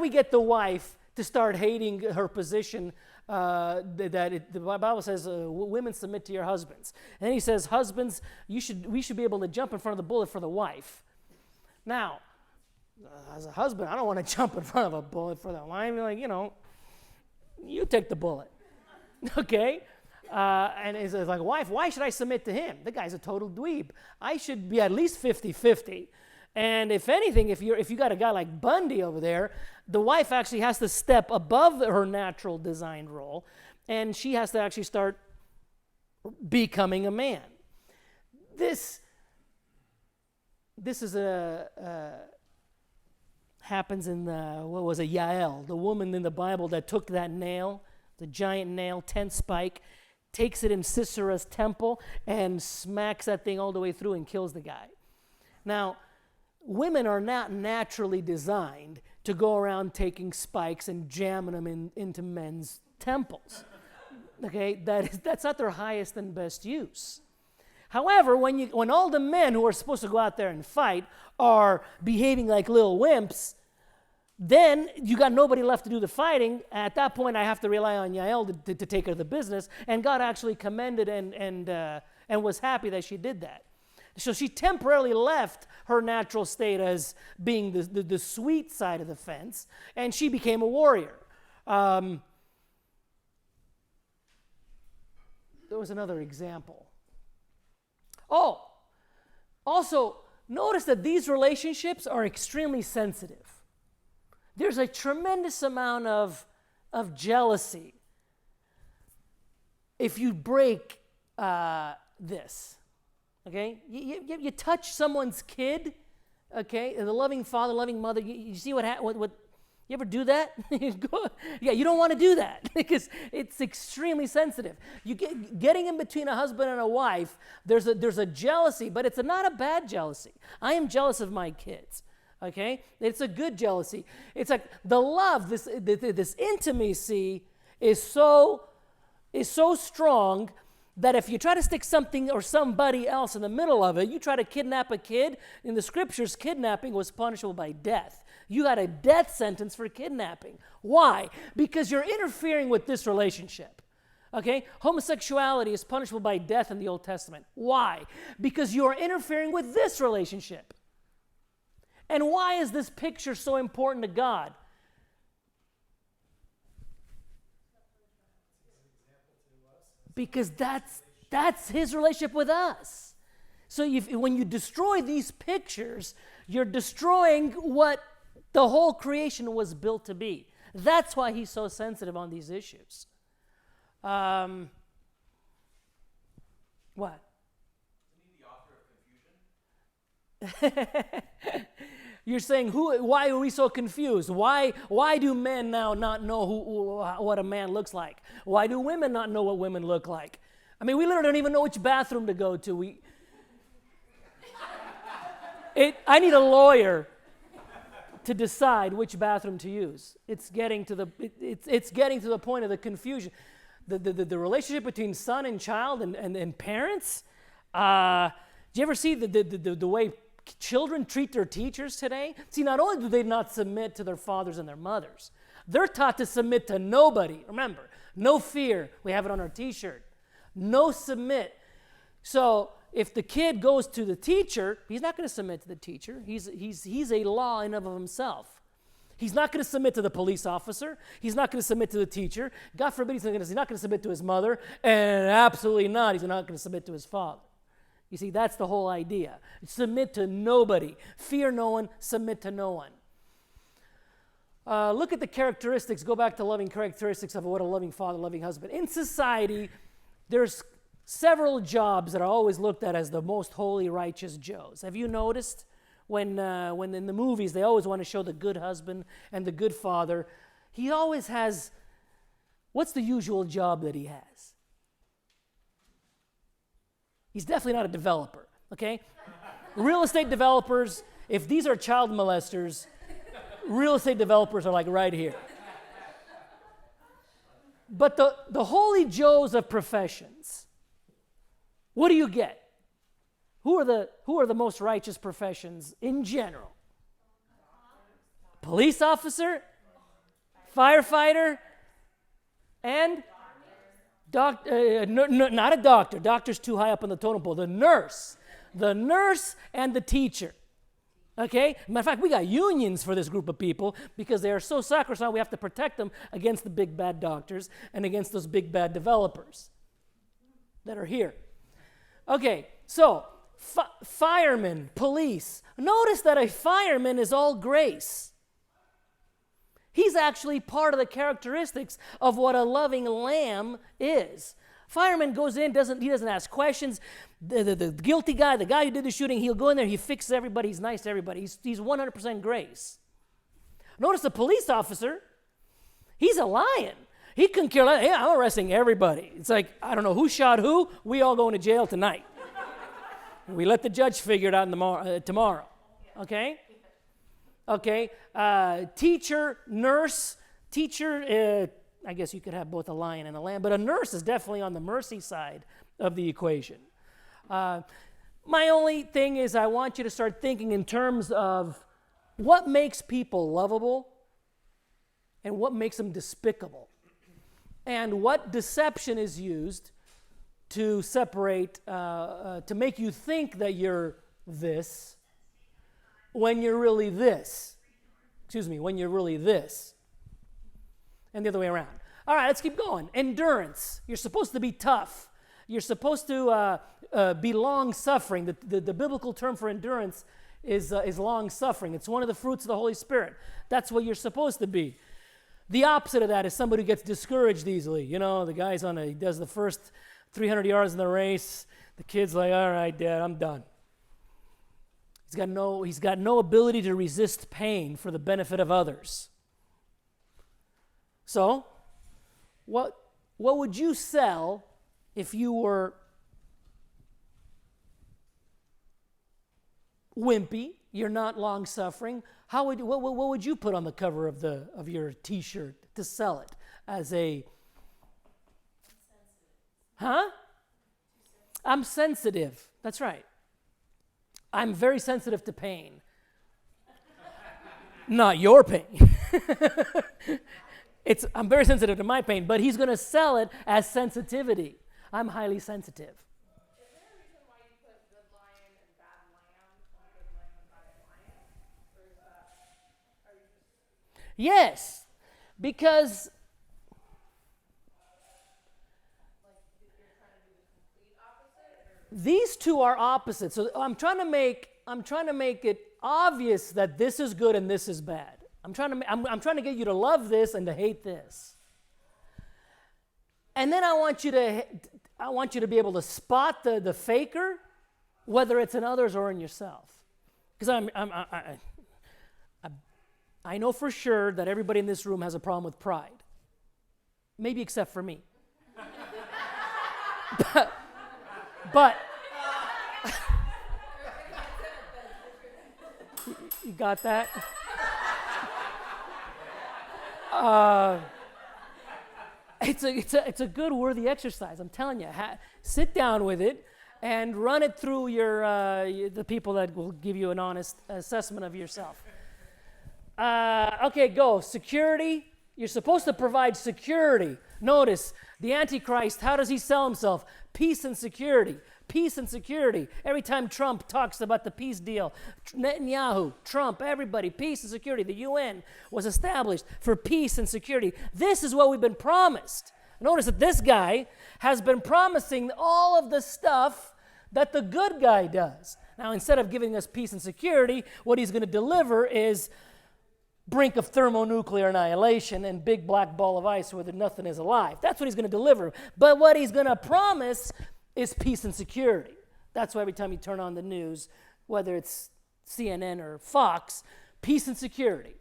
get the wife to start hating her position? The Bible says women submit to your husbands, and then he says, husbands, we should be able to jump in front of the bullet for the wife. Now, as a husband, I don't want to jump in front of a bullet for the wife. Like, you take the bullet, okay? And it's like, wife, why should I submit to him? The guy's a total dweeb. I should be at least 50-50. And if anything, if you got a guy like Bundy over there, the wife actually has to step above her natural designed role, and she has to actually start becoming a man. This is happens in Yael, the woman in the Bible that took that nail, the giant nail, 10 spike, takes it in Sisera's temple and smacks that thing all the way through and kills the guy. Now, women are not naturally designed to go around taking spikes and jamming them into men's temples. Okay, that's not their highest and best use. However, when all the men who are supposed to go out there and fight are behaving like little wimps, then you got nobody left to do the fighting. At that point, I have to rely on Yael to take care of the business, and God actually commended and was happy that she did that. So she temporarily left her natural state as being the sweet side of the fence, and she became a warrior. There was another example. Oh, also, notice that these relationships are extremely sensitive. There's a tremendous amount of jealousy if you break this. Okay, you touch someone's kid, okay, the loving father, loving mother, you see what you ever do that? Yeah, you don't want to do that because it's extremely sensitive. Getting in between a husband and a wife, there's a jealousy, but it's not a bad jealousy. I am jealous of my kids, Okay? It's a good jealousy. It's like the love, this intimacy is so strong that if you try to stick something or somebody else in the middle of it, you try to kidnap a kid, in the scriptures, kidnapping was punishable by death. You got a death sentence for kidnapping. Why? Because you're interfering with this relationship. Okay? Homosexuality is punishable by death in the Old Testament. Why? Because you are interfering with this relationship. And why is this picture so important to God? Because that's his relationship with us. So when you destroy these pictures, you're destroying what the whole creation was built to be. That's why he's so sensitive on these issues. What? Isn't he the author of confusion? You're saying, why are we so confused? Why do men now not know what a man looks like? Why do women not know what women look like? I mean, we literally don't even know which bathroom to go to. I need a lawyer to decide which bathroom to use. It's getting to the point of the confusion. The relationship between son and child and parents. Do you ever see the way children treat their teachers today? See, not only do they not submit to their fathers and their mothers, they're taught to submit to nobody. Remember, no fear. We have it on our t-shirt. No submit. So if the kid goes to the teacher, he's not going to submit to the teacher. He's a law in and of himself. He's not going to submit to the police officer. He's not going to submit to the teacher. God forbid he's not going to submit to his mother. And absolutely not, he's not going to submit to his father. You see, that's the whole idea. Submit to nobody. Fear no one, submit to no one. Look at the characteristics, go back to loving characteristics of what a loving father, loving husband. In society, there's several jobs that are always looked at as the most holy, righteous Joes. Have you noticed when in the movies they always want to show the good husband and the good father? He always has, what's the usual job that he has? He's definitely not a developer, okay? Real estate developers, if these are child molesters, real estate developers are like right here. But the holy Joes of professions, what do you get? Who are the most righteous professions in general? Police officer, firefighter, and not a doctor. Doctor's too high up on the totem pole. The nurse and the teacher. Okay? Matter of fact, we got unions for this group of people because they are so sacrosanct. We have to protect them against the big bad doctors and against those big bad developers that are here. Okay, so firemen, police. Notice that a fireman is all grace. He's actually part of the characteristics of what a loving lamb is. Fireman goes in, he doesn't ask questions. The guilty guy, the guy who did the shooting, he'll go in there, he fixes everybody, he's nice to everybody. He's 100% grace. Notice the police officer, he's a lion. He couldn't care less. Hey, I'm arresting everybody. It's like, I don't know who shot who, we all going to jail tonight. We let the judge figure it out tomorrow. Okay? Okay, teacher, nurse. Teacher, I guess you could have both a lion and a lamb, but a nurse is definitely on the mercy side of the equation. My only thing is I want you to start thinking in terms of what makes people lovable and what makes them despicable, and what deception is used to separate, to make you think that you're this when you're really this. When you're really this. And the other way around. All right, let's keep going. Endurance. You're supposed to be tough. You're supposed to be long-suffering. The biblical term for endurance is long-suffering. It's one of the fruits of the Holy Spirit. That's what you're supposed to be. The opposite of that is somebody who gets discouraged easily. You know, the guy's he does the first 300 yards in the race. The kid's like, all right, Dad, I'm done. He's got no ability to resist pain for the benefit of others. So, what would you sell if you were wimpy. You're not long-suffering. What would you put on the cover of your T-shirt to sell it as a? Huh? I'm sensitive. That's right. I'm very sensitive to pain. Not your pain. I'm very sensitive to my pain, but he's going to sell it as sensitivity. I'm highly sensitive. Is there a reason why you put good lion and bad lamb, or good lamb and bad lion? Or is that, are you just... Yes, because Like, you're trying to do the complete opposite? Or? these two are opposites. So I'm trying to make it obvious that this is good and this is bad. I'm trying to get you to love this and to hate this. And then I want you to be able to spot the faker, whether it's in others or in yourself. Because I know for sure that everybody in this room has a problem with pride. Maybe except for me. but you got that? It's a good, worthy exercise. I'm telling you. Sit down with it and run it through the people that will give you an honest assessment of yourself. Okay, go. Security. You're supposed to provide security. Notice, the Antichrist, how does he sell himself? Peace and security. Peace and security. Every time Trump talks about the peace deal, Netanyahu, Trump, everybody, peace and security. The UN was established for peace and security. This is what we've been promised. Notice that this guy has been promising all of the stuff that the good guy does. Now, instead of giving us peace and security, what he's going to deliver is brink of thermonuclear annihilation and big black ball of ice where nothing is alive. That's what he's going to deliver. But what he's going to promise is peace and security. That's why every time you turn on the news, whether it's CNN or Fox, peace and security.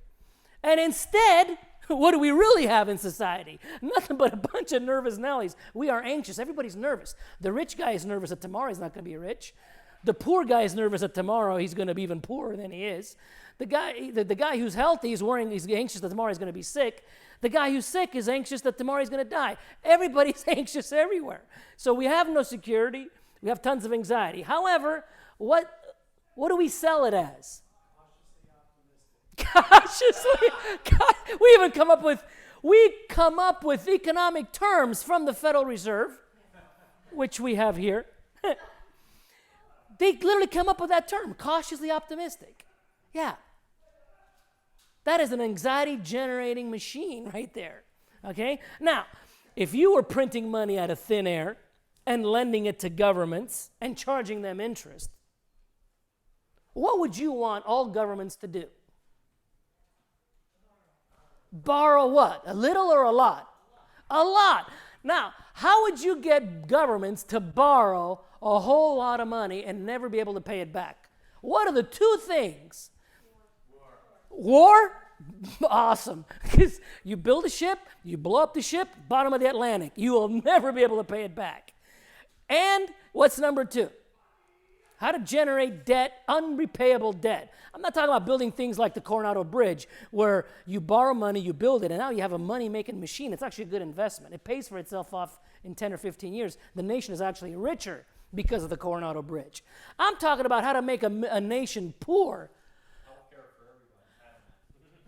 And instead, what do we really have in society? Nothing but a bunch of nervous Nellies. We are anxious. Everybody's nervous. The rich guy is nervous that tomorrow he's not going to be rich. The poor guy is nervous that tomorrow he's going to be even poorer than he is. The guy who's healthy is anxious that tomorrow he's going to be sick. The guy who's sick is anxious that tomorrow he's going to die. Everybody's anxious everywhere. So we have no security. We have tons of anxiety. However, what do we sell it as? Cautiously. We come up with economic terms from the Federal Reserve, which we have here. They literally come up with that term, cautiously optimistic. Yeah. That is an anxiety-generating machine right there, okay? Now, if you were printing money out of thin air and lending it to governments and charging them interest, what would you want all governments to do? Borrow what? A little or a lot? A lot. Now, how would you get governments to borrow a whole lot of money and never be able to pay it back? What are the two things? War? Awesome. Because you build a ship, you blow up the ship, bottom of the Atlantic. You will never be able to pay it back. And what's number two? How to generate debt, unrepayable debt. I'm not talking about building things like the Coronado Bridge, where you borrow money, you build it, and now you have a money-making machine. It's actually a good investment. It pays for itself off in 10 or 15 years. The nation is actually richer because of the Coronado Bridge. I'm talking about how to make a nation poor.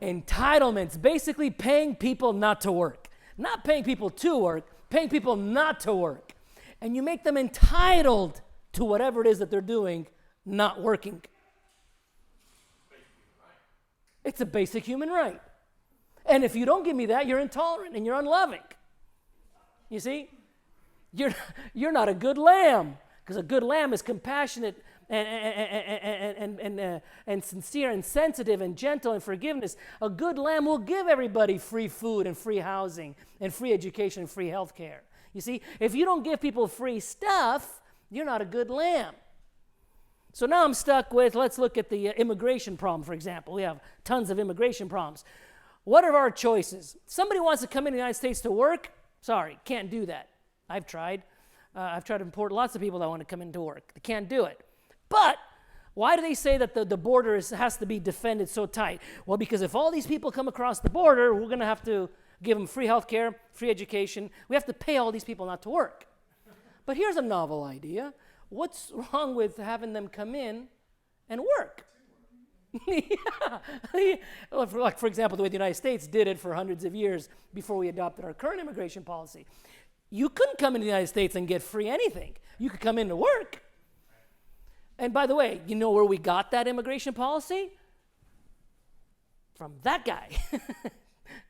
Entitlements, basically paying people not to work. Not paying people to work, paying people not to work. And you make them entitled to whatever it is that they're doing, not working. It's a basic human right. And if you don't give me that, you're intolerant and you're unloving. You see? You're not a good lamb, because a good lamb is compassionate and sincere and sensitive and gentle and forgiveness. A good lamb will give everybody free food and free housing and free education and free health care. You see, if you don't give people free stuff, you're not a good lamb. So now I'm stuck with, let's look at the immigration problem, for example. We have tons of immigration problems. What are our choices? Somebody wants to come in the United States to work? Sorry, can't do that. I've tried. I've tried to import lots of people that want to come in to work. They can't do it. But Why do they say that the border has to be defended so tight? Well, because if all these people come across the border, we're going to have to give them free health care, free education. We have to pay all these people not to work. But here's a novel idea. What's wrong with having them come in and work? Yeah. Like, for example, the way the United States did it for hundreds of years before we adopted our current immigration policy. You couldn't come into the United States and get free anything. You could come in to work. And by the way, you know where we got that immigration policy? From that guy.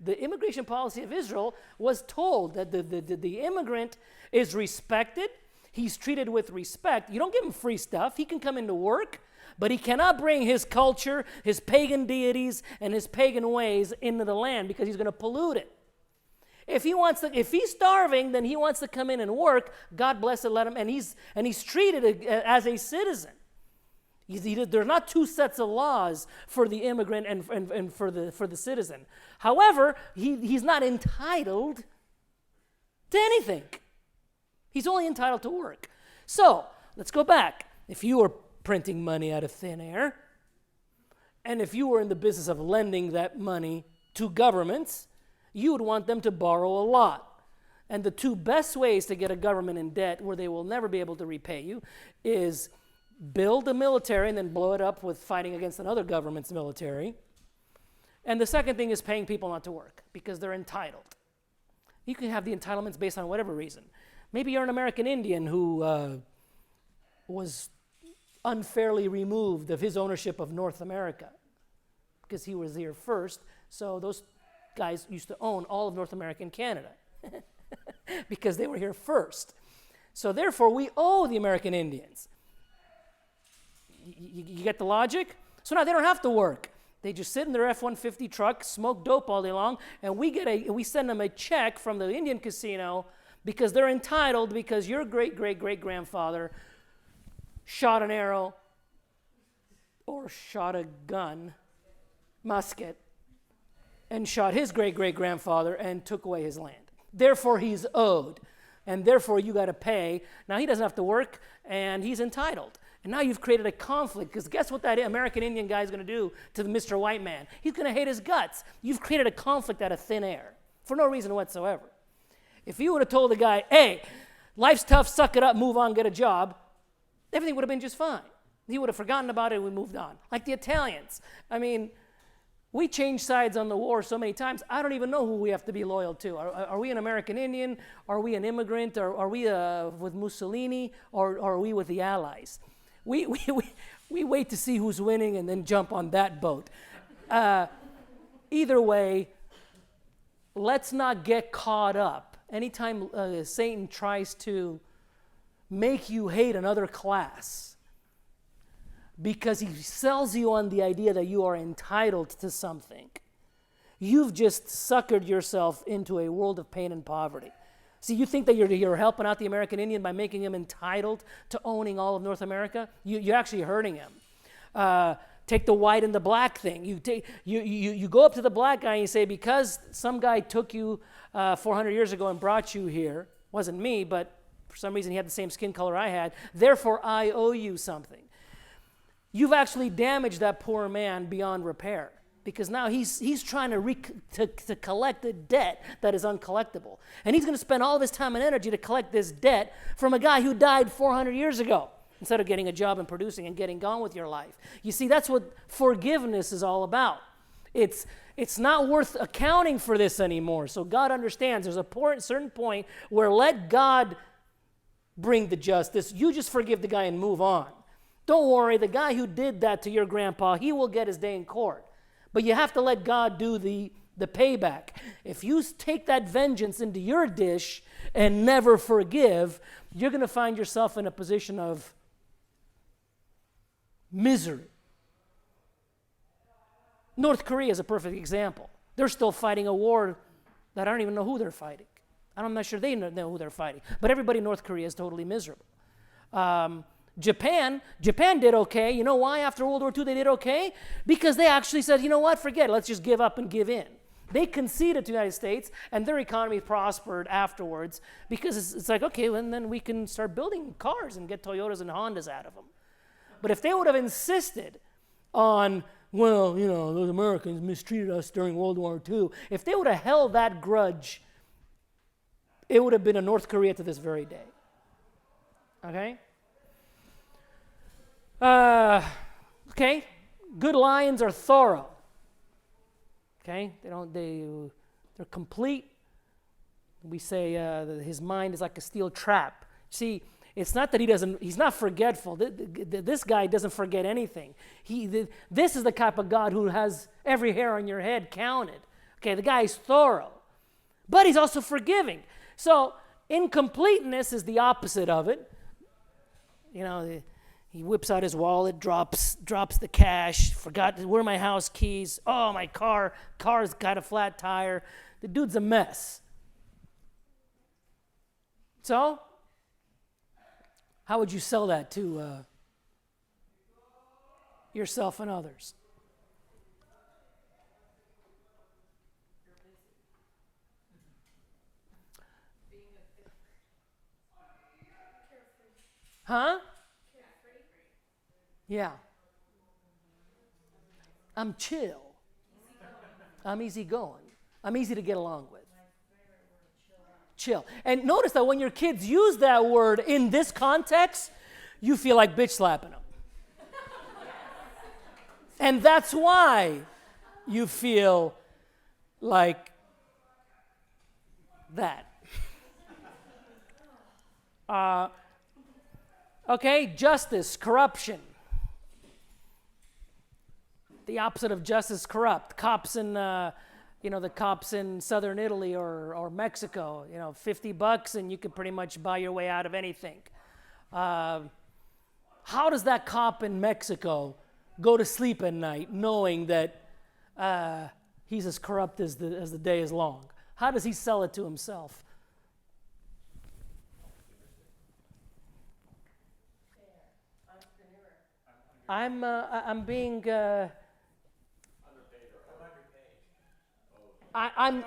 The immigration policy of Israel was told that the immigrant is respected. He's treated with respect. You don't give him free stuff. He can come into work, but he cannot bring his culture, his pagan deities, and his pagan ways into the land because he's going to pollute it. If he's starving, then he wants to come in and work. God bless it, let him. And he's treated as a citizen. There's not two sets of laws for the immigrant and for the citizen. However, he's not entitled to anything. He's only entitled to work. So let's go back. If you were printing money out of thin air, and if you were in the business of lending that money to governments, you would want them to borrow a lot. And the two best ways to get a government in debt where they will never be able to repay you is build a military and then blow it up with fighting against another government's military. And the second thing is paying people not to work because they're entitled. You can have the entitlements based on whatever reason. Maybe you're an American Indian who was unfairly removed of his ownership of North America because he was here first. So those guys used to own all of North America and Canada because they were here first. So therefore, we owe the American Indians. You get the logic? So now they don't have to work. They just sit in their F-150 truck, smoke dope all day long, and we send them a check from the Indian casino because they're entitled because your great-great-great-grandfather shot an arrow or shot a gun, musket, and shot his great-great-grandfather and took away his land. Therefore, he's owed, and therefore you got to pay. Now, he doesn't have to work, and he's entitled. And now you've created a conflict, because guess what that American Indian guy is going to do to the Mr. White man? He's going to hate his guts. You've created a conflict out of thin air for no reason whatsoever. If you would have told the guy, hey, life's tough, suck it up, move on, get a job, everything would have been just fine. He would have forgotten about it and we moved on. Like the Italians. I mean, we changed sides on the war so many times, I don't even know who we have to be loyal to. Are we an American Indian? Are we an immigrant? Are we with Mussolini? Or are we with the Allies? We wait to see who's winning and then jump on that boat. Either way, let's not get caught up. Anytime Satan tries to make you hate another class because he sells you on the idea that you are entitled to something, you've just suckered yourself into a world of pain and poverty. See, you think that you're helping out the American Indian by making him entitled to owning all of North America? You're actually hurting him. Take the white and the black thing. You go up to the black guy and you say, because some guy took you 400 years ago and brought you here, wasn't me, but for some reason he had the same skin color I had, therefore I owe you something. You've actually damaged that poor man beyond repair. Because now he's trying to collect a debt that is uncollectible. And he's going to spend all of his time and energy to collect this debt from a guy who died 400 years ago instead of getting a job and producing and getting on with your life. You see, that's what forgiveness is all about. It's not worth accounting for this anymore. So God understands there's a certain point where let God bring the justice. You just forgive the guy and move on. Don't worry, the guy who did that to your grandpa, he will get his day in court. But you have to let God do the payback. If you take that vengeance into your dish and never forgive, you're going to find yourself in a position of misery. North Korea is a perfect example. They're still fighting a war that I don't even know who they're fighting. I'm not sure they know who they're fighting. But everybody in North Korea is totally miserable. Japan did okay. You know why after World War II they did okay? Because they actually said, you know what, forget it. Let's just give up and give in. They conceded to the United States, and their economy prospered afterwards because it's like, okay, well, and then we can start building cars and get Toyotas and Hondas out of them. But if they would have insisted on, well, you know, those Americans mistreated us during World War II, if they would have held that grudge, it would have been a North Korea to this very day. Okay? Okay. Good lions are thorough. Okay? They're complete. We say that his mind is like a steel trap. See, it's not that he's not forgetful. This guy doesn't forget anything. This is the type of God who has every hair on your head counted. Okay, the guy is thorough. But he's also forgiving. So, incompleteness is the opposite of it. You know, he whips out his wallet, drops the cash, forgot, where are my house keys? Oh, my car's got a flat tire. The dude's a mess. So, how would you sell that to yourself and others? Huh? Yeah. I'm chill. I'm easygoing. I'm easy to get along with. Chill. And notice that when your kids use that word in this context, you feel like bitch slapping them. And that's why you feel like that. Okay, justice, corruption. The opposite of justice, corrupt. Cops in, the cops in southern Italy or Mexico, $50 and you could pretty much buy your way out of anything. How does that cop in Mexico go to sleep at night knowing that he's as corrupt as the day is long? How does he sell it to himself? I'm being I'm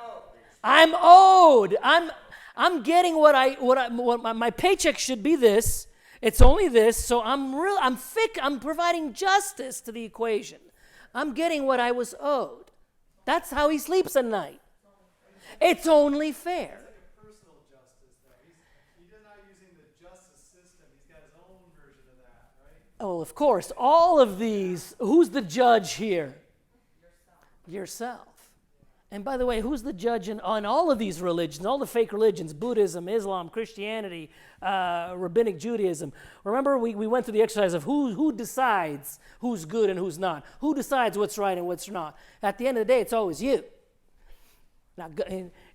owed. I'm getting what my paycheck should be this. It's only this, so I'm providing justice to the equation. I'm getting what I was owed. That's how he sleeps at night. It's only fair. Personal justice, though. He's not using the justice system. He's got his own version of that, right? Oh, of course. All of these, who's the judge here? Yourself. And by the way, who's the judge on all of these religions, all the fake religions, Buddhism, Islam, Christianity, Rabbinic Judaism? Remember, we went through the exercise of who decides who's good and who's not. Who decides what's right and what's not? At the end of the day, it's always you. Now,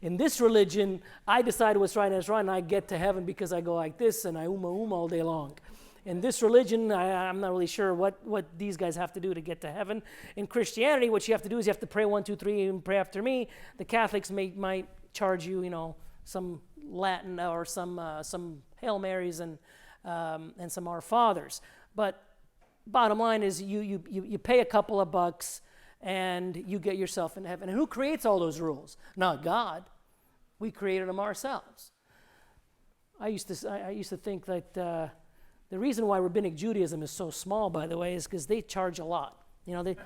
in this religion, I decide what's right and what's wrong, and I get to heaven because I go like this, and I ooma all day long. In this religion, I'm not really sure what these guys have to do to get to heaven. In Christianity, what you have to do is you have to pray 1, 2, 3, and pray after me. The Catholics might charge you, some Latin or some Hail Marys and some Our Fathers. But bottom line is you pay a couple of bucks and you get yourself in heaven. And who creates all those rules? Not God. We created them ourselves. I used to think that. The reason why Rabbinic Judaism is so small, by the way, is because they charge a lot. It's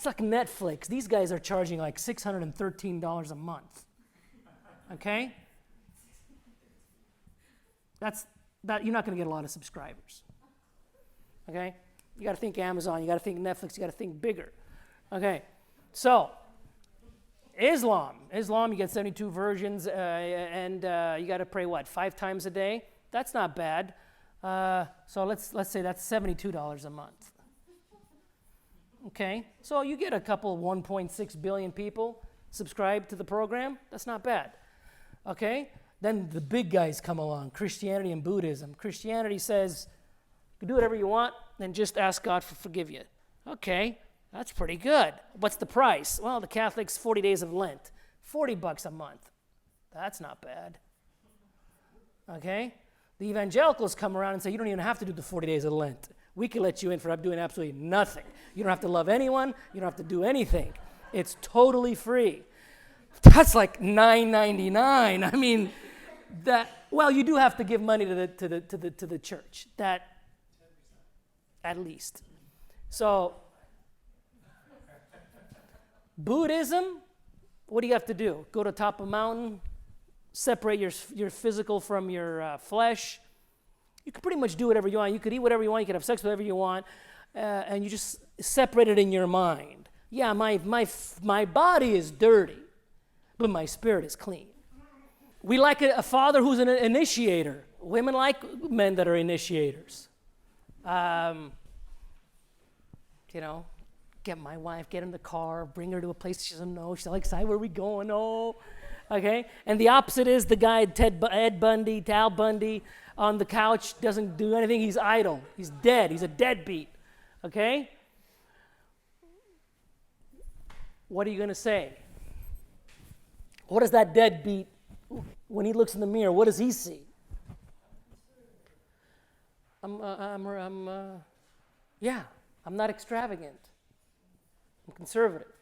like Netflix. These guys are charging like $613 a month. Okay? You're not going to get a lot of subscribers. Okay? You got to think Amazon. You got to think Netflix. You got to think bigger. Okay? So, Islam, you get 72 versions, and you got to pray 5 times a day? That's not bad. So let's say that's $72 a month. Okay, so you get a couple 1.6 billion people subscribe to the program. That's not bad. Okay, then the big guys come along, Christianity and Buddhism. Christianity says, you can do whatever you want, then just ask God to forgive you. Okay, that's pretty good. What's the price? Well, the Catholics, 40 days of Lent, $40 a month. That's not bad. Okay? The evangelicals come around and say, you don't even have to do the 40 days of Lent. We can let you in for doing absolutely nothing. You don't have to love anyone. You don't have to do anything. It's totally free. That's like $9.99. I mean, you do have to give money to the church. That at least. So, Buddhism, what do you have to do? Go to the top of a mountain, separate your physical from your flesh. You can pretty much do whatever you want. You could eat whatever you want. You could have sex with whatever you want. And you just separate it in your mind. Yeah, my body is dirty, but my spirit is clean. We like a father who's an initiator. Women like men that are initiators. Get my wife, get in the car, bring her to a place she doesn't know. She's like, "Where are we going?" Oh, okay. And the opposite is the guy, Ed Bundy, Al Bundy, on the couch, doesn't do anything. He's idle. He's dead. He's a deadbeat. Okay? What are you going to say? What does that deadbeat, when he looks in the mirror, what does he see? I'm not extravagant. I'm conservative.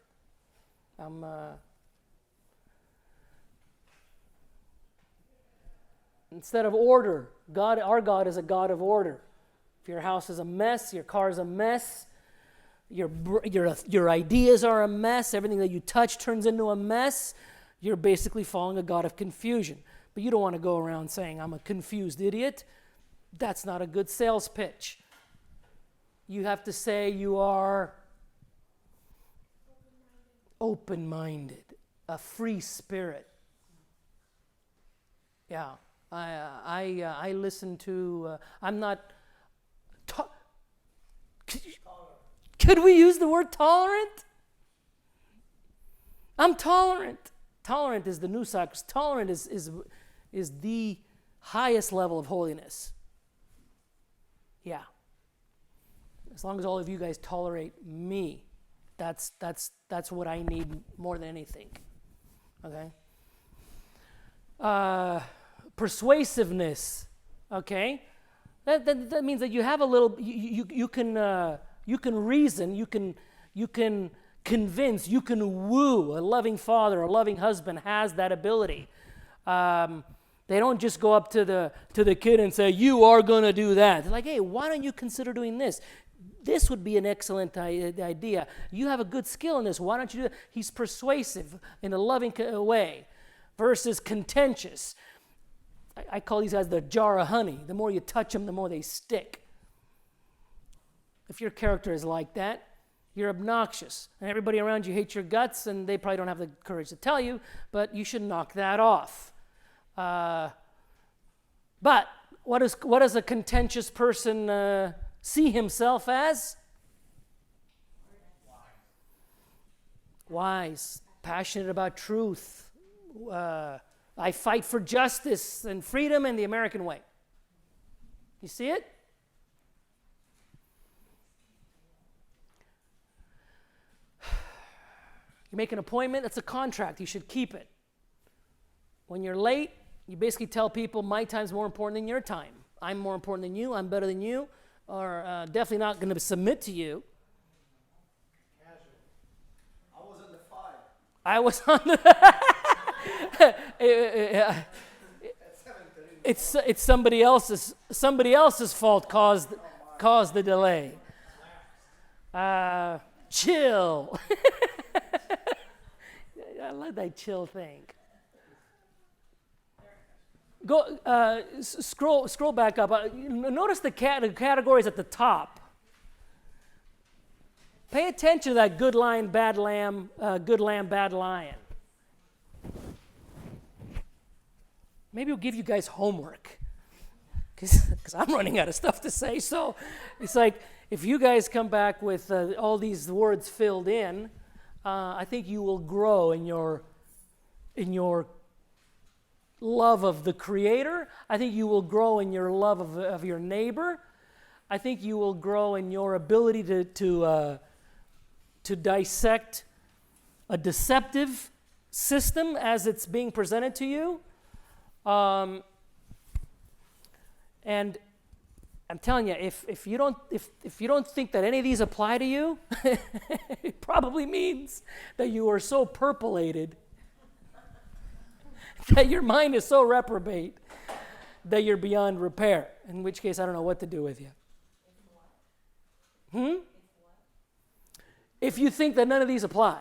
Instead of order, our God is a God of order. If your house is a mess, your car is a mess, your ideas are a mess, everything that you touch turns into a mess, you're basically following a God of confusion. But you don't want to go around saying, "I'm a confused idiot." That's not a good sales pitch. You have to say you are open-minded, a free spirit. Yeah, I listen to. I'm not. Could we use the word tolerant? I'm tolerant. Tolerant is the new because tolerant is the highest level of holiness. Yeah. As long as all of you guys tolerate me, that's what I need more than anything. Okay. Persuasiveness. Okay. That means that you have a little. You can reason. You can convince. You can woo. A loving father, a loving husband has that ability. They don't just go up to the kid and say, "You are going to do that." They're like, "Hey, why don't you consider doing this? This would be an excellent idea. You have a good skill in this. Why don't you do it?" He's persuasive in a loving way versus contentious. I call these guys the jar of honey. The more you touch them, the more they stick. If your character is like that, you're obnoxious. And everybody around you hates your guts, and they probably don't have the courage to tell you, but you should knock that off. But what does a contentious person see himself as? Wise, passionate about truth. I fight for justice and freedom and the American way. You see it? You make an appointment, that's a contract. You should keep it. When you're late, you basically tell people, "My time's more important than your time. I'm more important than you. I'm better than you. Or definitely not going to submit to you." I was on the 5. I was on the... It's somebody else's fault caused the delay. Chill. I like that chill thing. Go scroll back up. Notice the categories at the top. Pay attention to that good lion, bad lamb, good lamb, bad lion. Maybe we'll give you guys homework because I'm running out of stuff to say. So it's like if you guys come back with all these words filled in, I think you will grow in your love of the Creator. I think you will grow in your love of your neighbor. I think you will grow in your ability to dissect a deceptive system as it's being presented to you. And I'm telling you, if you don't think that any of these apply to you, it probably means that you are so purpleated that your mind is so reprobate that you're beyond repair. In which case, I don't know what to do with you. If you think that none of these apply.